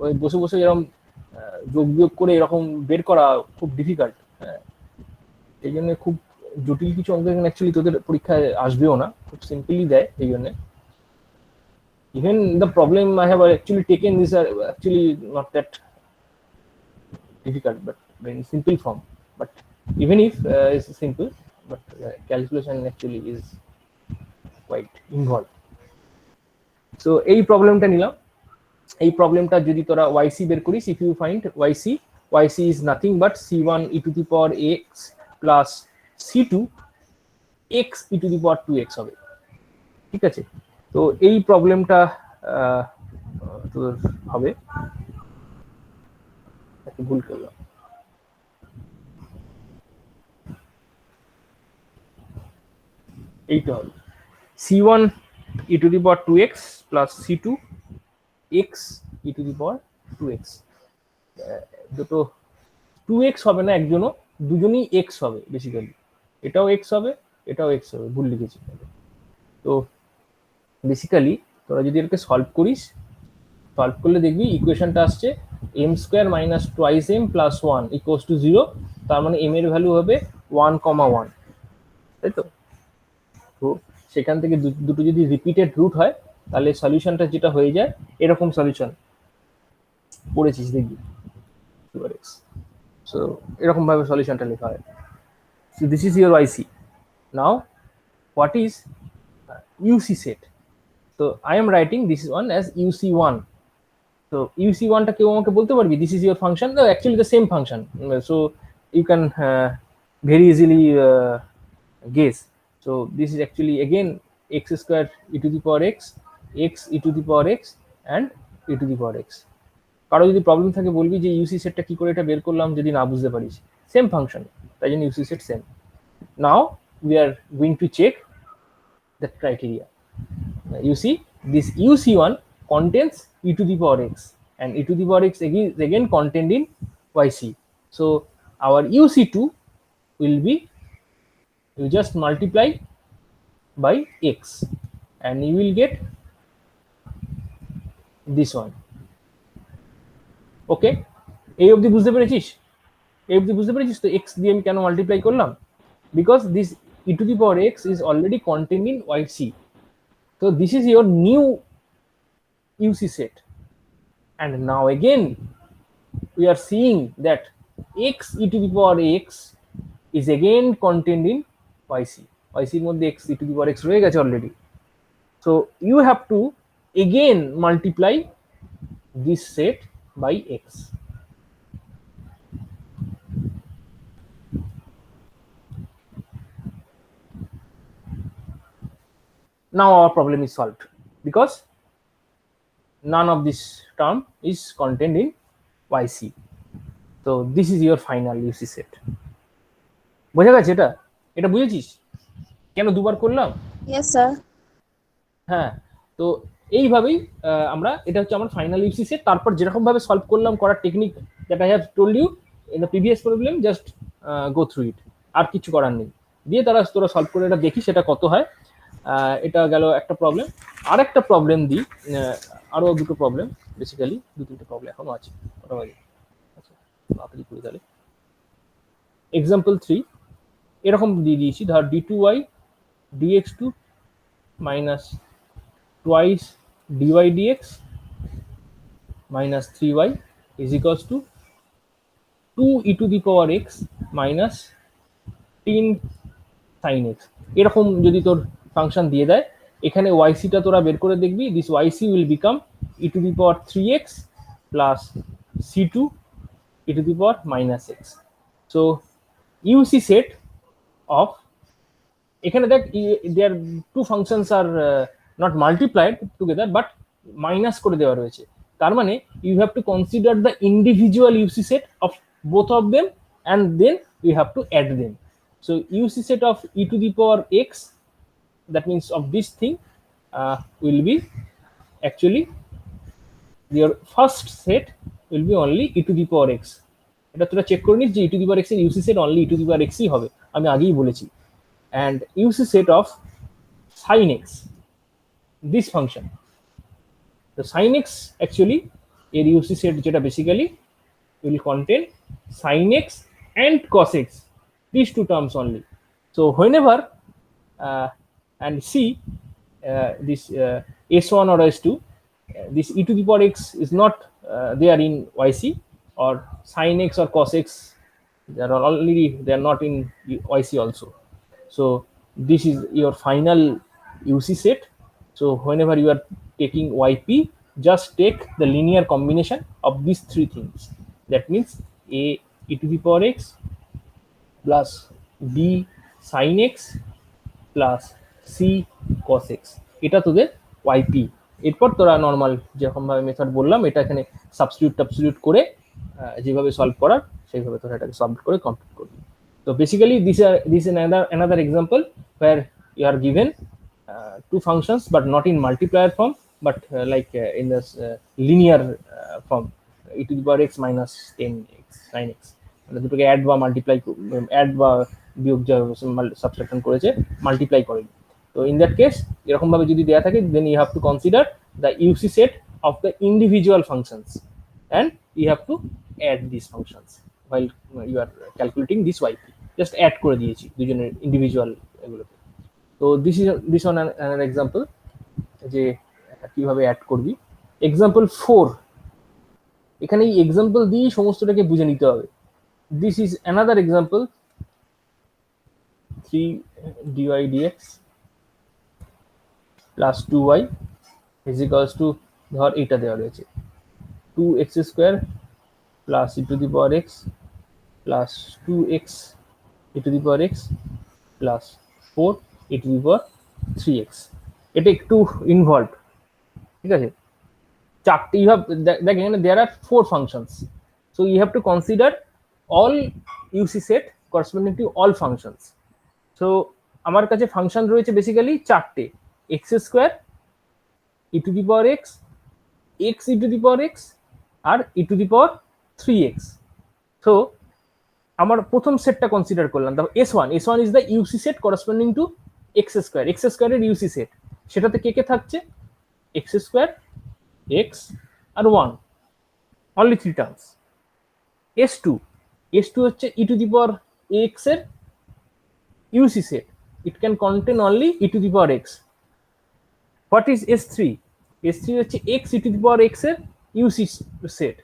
ওই বসে বসে এরকম যোগ বিয়োগ করে এরকম বের করা খুব ডিফিকাল্ট। এই জন্য খুব জটিল কিছু অঙ্ক অ্যাকচুয়ালি তোদের পরীক্ষায় আসবেও না, খুব সিম্পলি দেয়। এই জন্য even the problem I have actually taken, these are actually not that difficult, but in simple form. But even if it's simple, but calculation actually is quite involved. So এই প্রবলেমটা নিলাম। এই প্রবলেমটা যদি তোরা yc বের করিস, if you find yc is nothing but c1 e to the power x plus c2 x e to the power 2x হবে, ঠিক আছে? তো এই প্রবলেমটা তোর হবে, ভুল করলাম, এইটা হবে c1 e to the power 2x plus c2 x e to the power 2x। দুটো 2x হবে না, একজনও, দুজনই x হবে বেসিক্যালি। এটাও x হবে, এটাও x হবে, ভুল লিখেছি। তো বেসিক্যালি তোরা যদি এটাকে সলভ করিস, সলভ করলে দেখবি ইকুয়েশনটা আসছে m square minus twice m plus 1 equals to 0। তার মানে m এর ভ্যালু হবে 1,1, তাই তো? তো সেখান থেকে দুটো যদি রিপিটেড রুট হয়, তাহলে সলিউশনটা যেটা হয়ে যায় এরকম সলিউশন পড়েছিস দেখবি। সো এরকম ভাবে সলিউশনটা লেখা হয়। So this is your yc। Now what is UC set? So I am writing this one as UC1. So UC1 টা কেউ আমাকে বলতে পারবি this is your function? No, actually the same function. So you can very easily guess. So this is actually again x square e to the power x, x e to the power x and e to the power x. কারো যদি problem থাকে বলবি যে ইউসি সেটটা কি করে এটা বের করলাম, যদি না বুঝতে পারিস। সেম ফাংশন, তাই জন্য UC set same. Now we are going to check that criteria. You see, this UC1 contains e to the power x, and e to the power x is again contained in yc. So our UC2 will be, you just multiply by x and you will get this one. Okay, এই অবধি বুঝতে পেরেছিস? এই অবধি বুঝতে পেরেছিস তো x দিয়ে আমি কেন মাল্টিপ্লাই করলাম? Because this e to the power x is already contained in yc. So this is your new UC set, and now again we are seeing that x e to the power x is again contained in yc. yc এর মধ্যে x e to the power x রয়ে গেছে already. So you have to again multiply this set by x. Now our problem is solved because none of this term is contained in yc. So this is your final UC set. বোঝা গেছে? এটা বুঝেছিস কেন দুবার করলাম? Yes, sir. হ্যাঁ, তো এইভাবেই আমরা, এটা হচ্ছে আমার ফাইনাল ইউসি সেট। তারপর যেরকম ভাবে সলভ করলাম, করার technique that I have told you in the previous problem, just go through it, আর কিছু করার নেই। দিয়ে তোরা সলভ করে এটা দেখি সেটা কত হয়। এটা গেল একটা প্রবলেম। আর একটা প্রবলেম দিই, আরো দুটো প্রবলেম, বেসিক্যালি দু তিনটে প্রবলেম এখনো আছে। আচ্ছা, তাড়াতাড়ি করি তাহলে। এক্সাম্পল 3 এরকম দিয়ে দিয়েছি, ধর d2y dx2 minus twice dy dx minus 3y is equals to 2 e to the power x minus 10 sin x। এরকম যদি তোর ফাংশন দিয়ে দেয়, এখানে yc টা তোরা বের করে দেখবি, this yc will become e to the power 3x plus c2 e to the power minus x. So UC set of, এখানে দেখ there two functions are not multiplied together but minus করে দেওয়া রয়েছে, তার মানে you have to consider the individual UC set of both of them and then you have to add them. So UC set of e to the power x, that means of this thing will be actually your first set will be only e to the power x। এটা তোরা check করে নিস যে e to the power x এর UC set only e to the power x ই হবে, আমি আগেই বলেছি। and UC set of sin x, this function, the sin x actually এর UC set যেটা basically will contain sin x and cos x, these two terms only. So whenever and see this s1 or s2, this e to the power x is not there in yc, or sin x or cos x, they are already, they are not in yc also. So this is your final UC set. So whenever you are taking YP, just take the linear combination of these three things. That means a e to the power x plus b sin x plus c cos x, এটা তোদের YP। এরপর তোরা normal যেরকম ভাবে method বললাম এটা এখানে substitute করে যেভাবে সলভ করার সেইভাবে তোরা এটাকে সলভ করে কমপ্লিট করবি। So basically this is another example where you are given two functions but not in multiplier form, but in this linear form, e to the power x minus 10x sin x, মানে দুটোকে add বা multiply, add বা বিয়োগ যা subtraction করেছে multiply করেনি। তো in that case এরকম ভাবে যদি দেয়া থাকে, then you have to consider the UC set of the individual functions and you have to add these functions while you are calculating this yp, just add করে দিয়েছি দুজনের ইন্ডিভিজুয়াল এগুলোকে। তো দিস অন অ্যানাদার এক্সাম্পল যে কিভাবে add করবি। Example 4, এখানে এই এক্সাম্পল দিয়ে সমস্তটাকে বুঝে নিতে হবে। This is another example 3 dy dx plus 2y is equals to, ধর এটা দেওয়া রয়েছে 2x square plus e to the power x plus 2x e to the power x plus 4 e to the power 3x। এটা একটু involve, ঠিক আছে। চারটে you have, দেখ এখানে there are 4 functions, so you have to consider all UC set corresponding to all functions. So আমার কাছে function রয়েছে বেসিক্যালি চারটে, x square, e to the power x, x e to the power x আর e to the power 3x। So আমার প্রথম সেটটা consider করলাম, তারপর s1 is the UC set corresponding to x স্কোয়ারের ইউসি সেট, সেটাতে কে কে থাকছে, এক্স স্কোয়ার, এক্স আর 1, অনলি 3 টার্মস। s2 হচ্ছে e to the power x এর UC set, it can contain only e to the power x. What is s3 হচ্ছে x e to the power x এর UC set,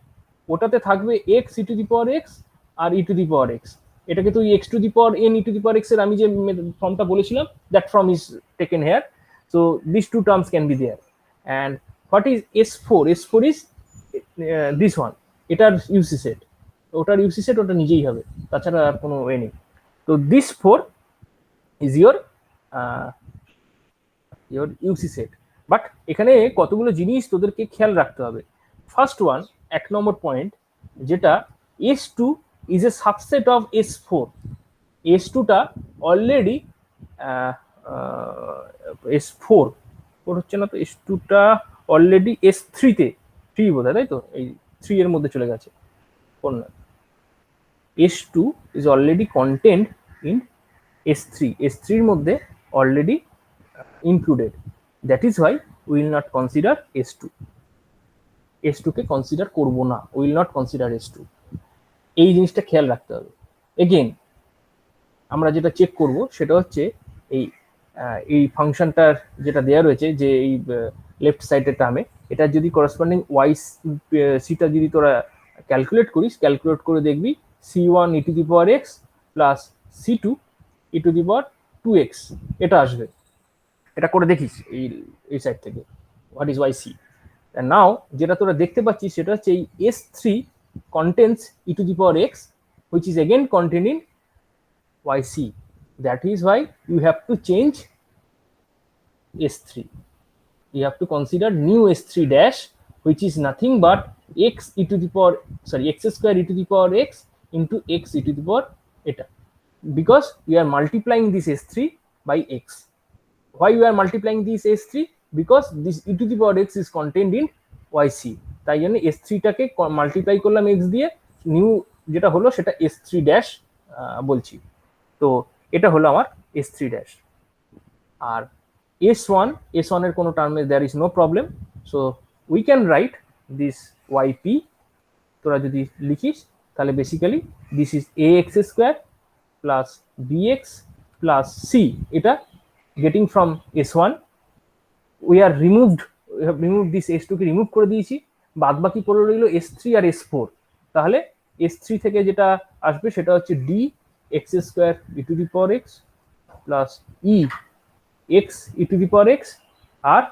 ওটাতে থাকবে x e to the power x আর e to the power x. এটাকে তুই x to the power n e to the power x এর আমি যে ফর্মটা বলেছিলাম, that form is taken here. So this two terms can be there. And what is s4 is this one, এটার UC set, ওটার ইউসি set ওটা নিজেই হবে, তাছাড়া আর কোনো ওয়ে নেই। তো this 4 is your UC set. But এখানে কতগুলো জিনিস তোদেরকে খেয়াল রাখতে হবে। ফার্স্ট ওয়ান, 1 নম্বর পয়েন্ট, যেটা s2 is a subset of s4। s2টা অলরেডি s4 হচ্ছে না, তো s2টা অলরেডি s3-তে, 3 বোধ হয়, তাই তো, এই 3 এর মধ্যে চলে গেছে, কোন না, s2 is already contained in s3 এর মধ্যে already included. That is why we will not consider s2 K consider করব না, we will not consider s2। এই জিনিসটা খেয়াল রাখতে হবে। এগেইন আমরা যেটা চেক করব সেটা হচ্ছে এই ফাংশনটার যেটা দেওয়া রয়েছে, যে এই লেফট সাইডের টার্মে, এটা যদি করসপন্ডিং ওয়াই সিটা যদি তোরা ক্যালকুলেট করিস, ক্যালকুলেট করে দেখবি c1 e to the power x plus c2 e to the power 2x এটা আসবে। এটা করে দেখিস এই সাইড থেকে হোয়াট ইজ yc। নাও যেটা তোরা দেখতে পাচ্ছিস সেটা হচ্ছে এই s3 contains e to the power x which is again contained in yc. That is why you have to change s3. You have to consider new s3 dash which is nothing but x e to the power x square e to the power x into x e to the power eta, because we are multiplying this s3 by x. Why we are multiplying this s3? Because this e to the power x is contained in yc, তাই জন্য s3 টাকে multiply করলাম x দিয়ে, new যেটা হলো সেটা s3 dash বলছি। তো এটা হলো আমার s3 ড্যাশ। আর s1 এর কোনো টার্মে there is no problem, so we can write this yp। তোরা যদি লিখিস তাহলে basically this is ax square plus bx plus c, এটা getting from s1 we have removed this s2 কে রিমুভ করে দিয়েছি, বাদ বাকি পড়ে রইল s3 আর s4। তাহলে s3 থেকে যেটা আসবে সেটা হচ্ছে d x square e to the power x plus e x e to the power x, আর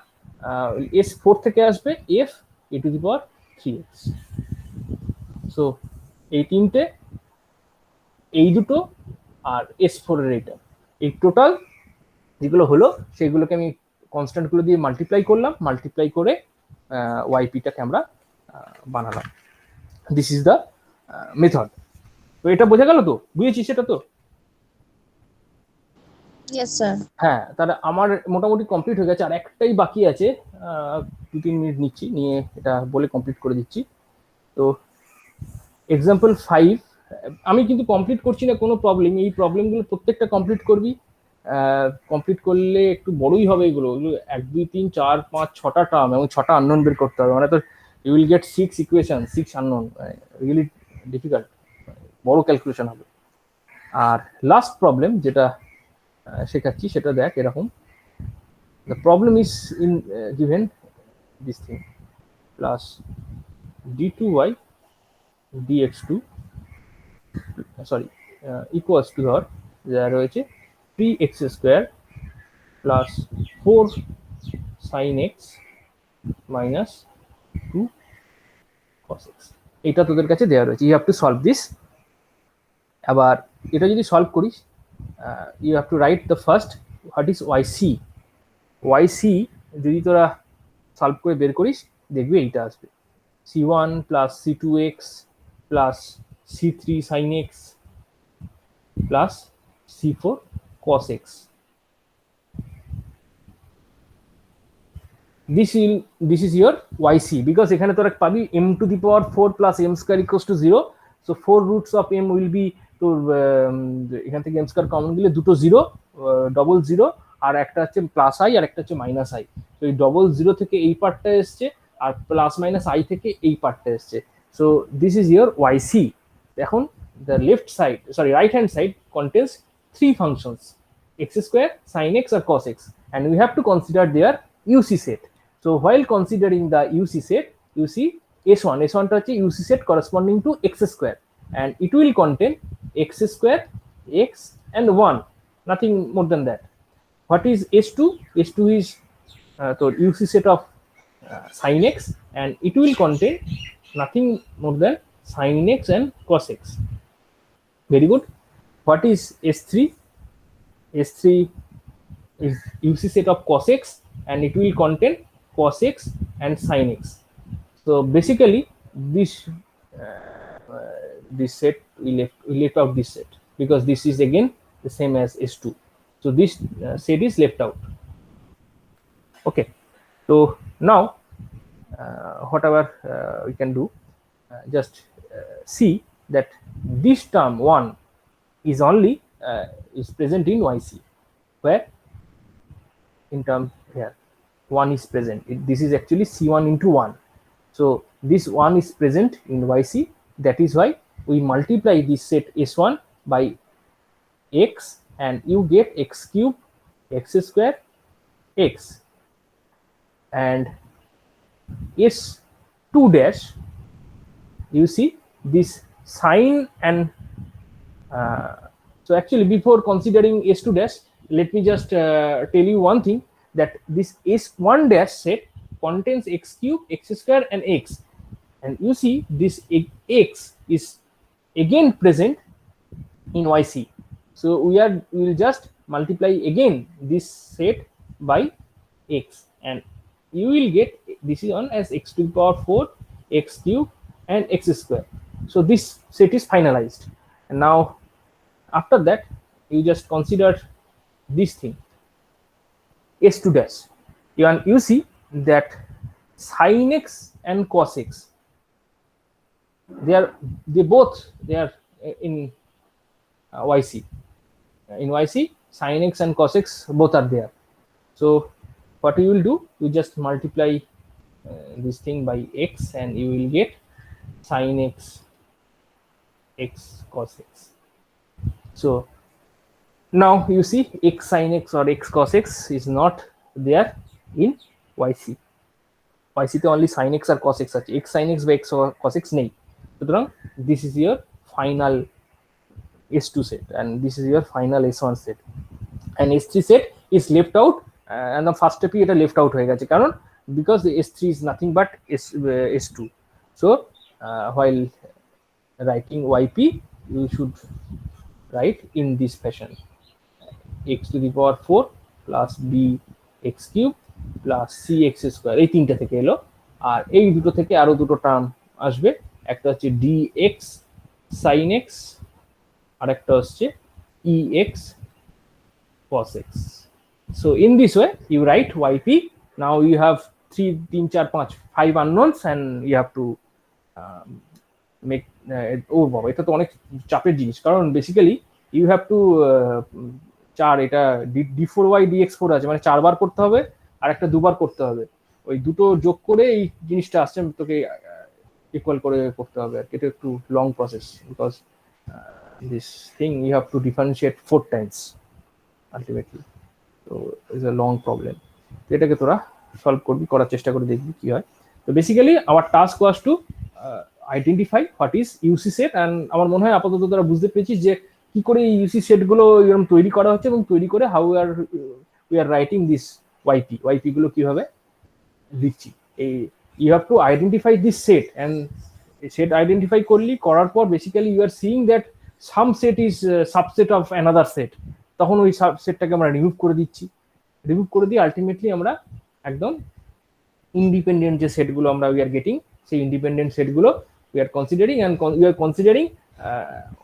s4 থেকে আসবে f e to the power 3x। So এই তিনটে, এই দুটো আর s4 এর এইটা, এই টোটাল যেগুলো হলো সেগুলোকে আমি কনস্ট্যান্ট গুলো দিয়ে মাল্টিপ্লাই করলাম, মাল্টিপ্লাই করে yp-টাকে আমরা বানালাম। This is the method. তো এটা বোঝা গেল? তো বুঝেছিস সেটা? তো Yes, sir. হ্যাঁ, তাহলে আমার মোটামুটি কমপ্লিট হয়ে গেছে, আর একটাই বাকি আছে, 2-3 মিনিট নিচ্ছি, নিয়ে এটা বলে কমপ্লিট করে দিচ্ছি। তো এক্সাম্পল 5 আমি কিন্তু কমপ্লিট করছি না, কোনো প্রবলেম, এই প্রবলেমগুলো প্রত্যেকটা কমপ্লিট করবি। কমপ্লিট করলে একটু বড়ই হবে এগুলো, 1 2 3 4 5 6টা টার্ম এবং 6টা আননোন বের করতে হবে, মানে তো you will get 6 equation, 6 unknown, really difficult, বড় ক্যালকুলেশন হবে। আর লাস্ট প্রবলেম যেটা শেখাচ্ছি সেটা দেখ এরকম। The problem is in given this thing plus d2y dx2 sorry equals to, ধর যা রয়েছে 3x square plus 4 sin x minus 2 cos x, এটা তোদের কাছে দেওয়া রয়েছে। You have to solve this. আবার এটা যদি সলভ করিস, you have to write the first what is yc যদি তোরা সলভ করে বের করিস দেখবি এইটা আসবে c1 plus c2x plus c3 sin x plus c4 cos x। this is your yc, because এখানে তোরা পাবি m to the power 4 plus m square equals to 0, so 4 roots of m will be তোর এখান থেকে m square common দিলে দুটো 0 double 0, আর একটা হচ্ছে প্লাস i আর একটা হচ্ছে মাইনাস i। তো এই ডবল 0 থেকে এই পার্টটা এসছে, আর প্লাস মাইনাস i থেকে এই পার্টটা এসছে, so this is your yc। এখন the left side, sorry, right hand side contains 3 functions, x square, sin x or cos x, and we have to consider their UC set. So while considering the UC set, you see S1 টা হচ্ছে UC set corresponding to x square, and it will contain x square, x and 1, nothing more than that. What is S2? S2 is the UC set of sin x, and it will contain nothing more than sin x and cos x. Very good. What is S3? S3 is UC set of cos x, and it will contain cos x and sin x. So basically this set we left out this set, because this is again the same as S2, so this set is left out. Okay, so now whatever we can do, just see that this term 1 is only is present in yc, where in term here 1 is present, this is actually c1 into 1, so this 1 is present in yc. That is why we multiply this set s1 by x, and you get x cube x square x, and S2 dash, you see this sign and so actually before considering S2 dash, let me just tell you one thing, that this S1 dash set contains x cube, x square and x, and you see this x is again present in YC. So we will just multiply again this set by x, and you will get this is on as x to the power 4, x cube and x square. So this set is finalized, and now after that you just consider this thing S2 dash. You see that sin x and cos x, they are in YC. In YC, sin x and cos x both are there. So what you will do, you just multiply this thing by x, and you will get sin x, x cos x. So now you see x sin x or x cos x is not there in YC. YC তে only sin x আর cos x আছে, x sin x বা x cos x নেই। সুতরাং this is your final S2 set, and this is your final S1 set, and S3 set is left out, and the first step এটা left out হয়ে গেছে, কারণ because the S3 is nothing but S2. So while writing YP, you should write in this fashion: x to the power 4 plus b x cube plus c x square, এই তিনটা থেকে এলো, আর এই দুটো থেকে আরো দুটো টার্ম আসবে, একটা হচ্ছে dx sin x আর একটা হচ্ছে ex cos x. So in this way you write YP. Now you have 3 4 5 unknowns, and you have to make ও বাবা, এটা তো অনেক চাপের জিনিস, কারণ বেসিক্যালি ইউ হ্যাভ টু 4, এটা d4y dx4 আছে, মানে 4 বার করতে হবে আর একটা 2 বার করতে হবে, ওই দুটো যোগ করে এই জিনিসটা আসছে, তোকে ইকুয়াল করে করতে হবে, আর এটা একটু long process, because this thing you have to differentiate 4 times ultimately, so it's a long problem. তো এটাকে তোরা সলভ করবি, করার চেষ্টা করে দেখবি কি হয়। তো basically our task was to identify what is UC set, and আমার মনে হয় আপাতত তোরা বুঝতে পেরেছিস যে কি করে এই ইউসি সেটগুলো এরকম তৈরি করা হচ্ছে, এবং তৈরি করে how we are writing this YP গুলো কিভাবে লিখছি। এই you have to identify this set, and set identify করার পর basically you are seeing that some set is subset of another set, তখন ওই সাবসেটটাকে আমরা রিমুভ করে দিচ্ছি, রিমুভ করে দিয়ে আলটিমেটলি আমরা একদম ইন্ডিপেন্ডেন্ট যে সেটগুলো আমরা উই আর গেটিং, সেই ইন্ডিপেন্ডেন্ট সেটগুলো we are considering, and we are considering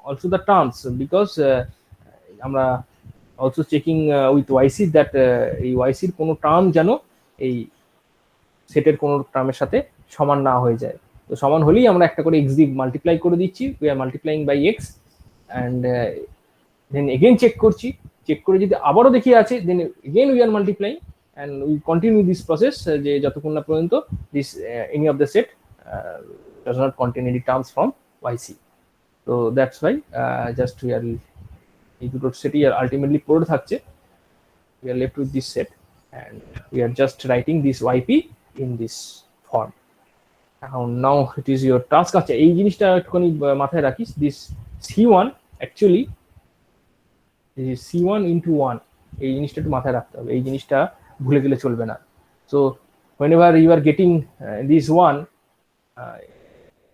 also the terms, because আমরা also checking with YC that এই ওয়াইসির কোনো টার্ম যেন এই সেটের কোনো টার্মের সাথে সমান না হয়ে যায়। তো সমান হলেই আমরা একটা করে এক্স দিয়ে মাল্টিপ্লাই করে দিচ্ছি, we are multiplying by x, and then again check করছি, চেক করে যদি আবারও দেখি আছে, then again we are multiplying, and we continue this process যে যতক্ষণ না পর্যন্ত this any of the set does not contain any terms from YC. So that's why just we are এই দুটো সেটই ultimately পড়ে থাকছে, we are left with this set, and we are just writing this YP in this form. Now it is your task. আচ্ছা, এই জিনিসটা একটুখানি মাথায় রাখিস, this C1 actually this is C1 into 1, এই জিনিসটা একটু মাথায় রাখতে হবে, এই জিনিসটা ভুলে গেলে চলবে না। So whenever you are getting this one,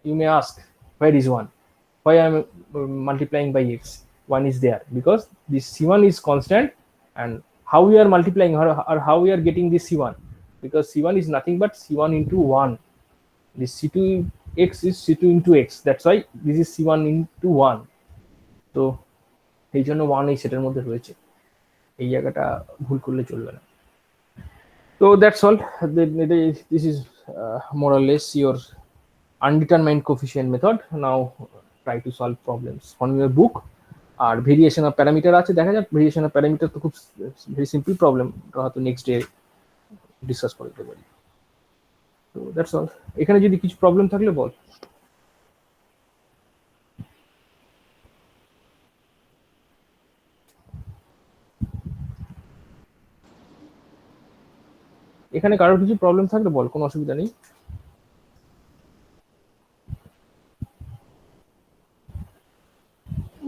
you may ask, where is 1? Why I am multiplying by x? 1 is there because this C1 is constant, and how we are multiplying or how we are getting this C1, because C1 is nothing but C1 into 1. This C2x is C2 into x, that's why this is C1 into 1. তো এই জন্য 1 এই সেটের মধ্যে রয়েছে, এই জায়গাটা ভুল করলে চলবে না। So that's all. This is more or less your undetermined coefficient method. Now try to solve problems from your book. আর ভেরিয়েশন অফ প্যারামিটার আছে, দেখা যাক ভেরিয়েশন অফ প্যারামিটার তো খুব ভেরি সিম্পল প্রবলেম, হয়তো নেক্সট ডে ডিসকাস করে দিতে পারি। তো দ্যাটস অল। এখানে যদি কিছু প্রবলেম থাকলে বল। এখানে কারোর কিছু প্রবলেম থাকলে বল, কোনো অসুবিধা নেই।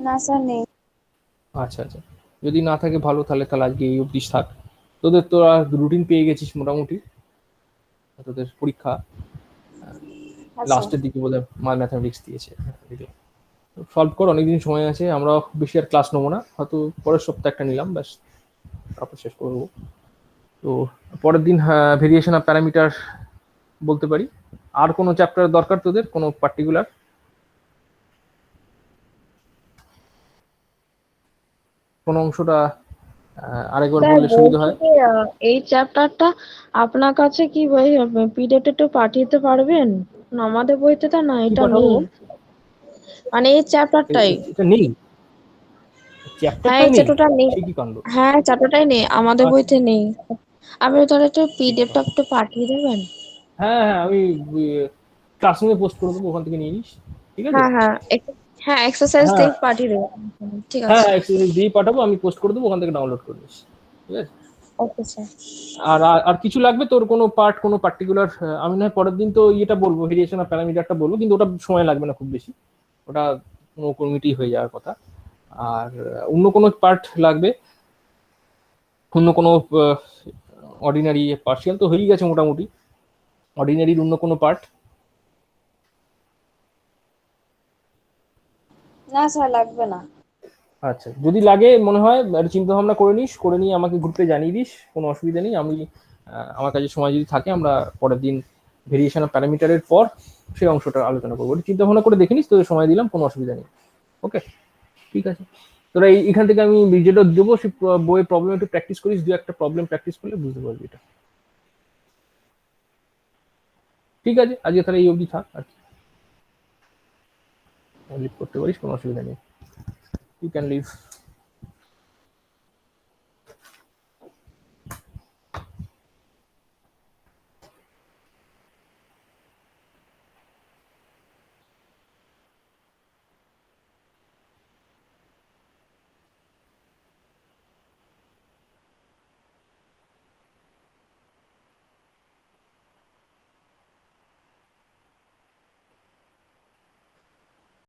না স্যার নেই। আচ্ছা আচ্ছা, যদি না থাকে ভালো, তাহলে তাহলে আজকে এই অবধি থাক। তোদের তোরা রুটিন পেয়ে গেছিস মোটামুটি, তোদের পরীক্ষা আচ্ছা লাস্টের দিকে বোধহয় ম্যাথামেটিক্স দিয়েছে, সলভ কর, অনেকদিন সময় আছে। আমরা বেশি আর ক্লাস নেবো না, হয়তো পরের সপ্তাহে একটা নিলাম ব্যাস, তারপর শেষ করবো। তো পরের দিন ভেরিয়েশন অফ প্যারামিটার বলতে পারি। আর কোনো চ্যাপ্টার দরকার তোদের, কোনো পার্টিকুলার কোনো অংশটা আরেকবার স্যার, বললে সুবিধা বলছি হয়। যে এই চ্যাপ্টারটা আপনার কাছে কি বই পিডিএফ একটু পাঠাতে পারবেন? না, আমাদের বইতে তো না, কি এটা পাঠাবো নেই। বল? মানে এই চ্যাপ্টারটাই। এটা নেই, হ্যাঁ, চ্যাপ্টারটাই এই নেই? চ্যাপ্টারটা নেই। সে কি কাণ্ড! হ্যাঁ, চ্যাপ্টারটাই নেই, আমাদের আচ্ছা, বইতে নেই। আপনি তাহলে একটু সে কি পিডিএফটা কাণ্ড! একটু পাঠিয়ে দেবেন? হ্যাঁ হ্যাঁ, আমি ক্লাসরুমে পোস্ট করে দেবো, ওখান থেকে নিয়ে নিস, ঠিক আছে? হ্যাঁ হ্যাঁ, হ্যাঁ, এক্সারসাইজ হ্যাঁ দিয়ে পাঠিয়ে দেবেন। ঠিক হ্যাঁ আছে। হ্যাঁ, এক্সারসাইজ দিয়ে পাঠাবো, আমি পোস্ট করে দেবো, ওখান থেকে ডাউনলোড করে নিস, ঠিক আছে? Okay sir. আর আর আর কিছু লাগবে তোর, কোনো পার্ট, কোনো পার্টিকুলার? আমি নয় পরের দিন তো ইয়েটা বলবো, ভেরিয়েশন অফ প্যারামিটারটা বলবো, কিন্তু ওটা সময় লাগবে না খুব বেশি, ওটা কোনো কমিটি হয়ে যাওয়ার কথা। আর অন্য কোনো পার্ট লাগবে, অন্য কোনো অর্ডিনারি, পার্সিয়াল তো হয়েই গেছে মোটামুটি, অর্ডিনারির অন্য কোনো পার্ট? না স্যার, লাগবে না। আচ্ছা, যদি লাগে মনে হয় চিন্তা ভাবনা করে নিস, করে নিয়ে আমাকে গ্রুপে জানিয়ে দিস, কোনো অসুবিধা নেই। আমি আমার কাছে সময় যদি থাকে, আমরা পরের দিন ভেরিয়েশন অফ প্যারামিটারের পর সেই অংশটা আলোচনা করবো। চিন্তা ভাবনা করে দেখে নিস, তোদের সময় দিলাম, কোনো অসুবিধা নেই। ওকে, ঠিক আছে। তোরা এইখান থেকে আমি যেটা দেবো, সেই বইয়ের প্রবলেম একটু প্র্যাকটিস করিস, দু একটা প্রবলেম প্র্যাকটিস করলে বুঝতে পারবি এটা। ঠিক আছে, আজকে তাহলে এই অবধি থাক, আর কি লিভ করতে পারিস, কোনো অসুবিধা নেই, ইউ ক্যান লিভ।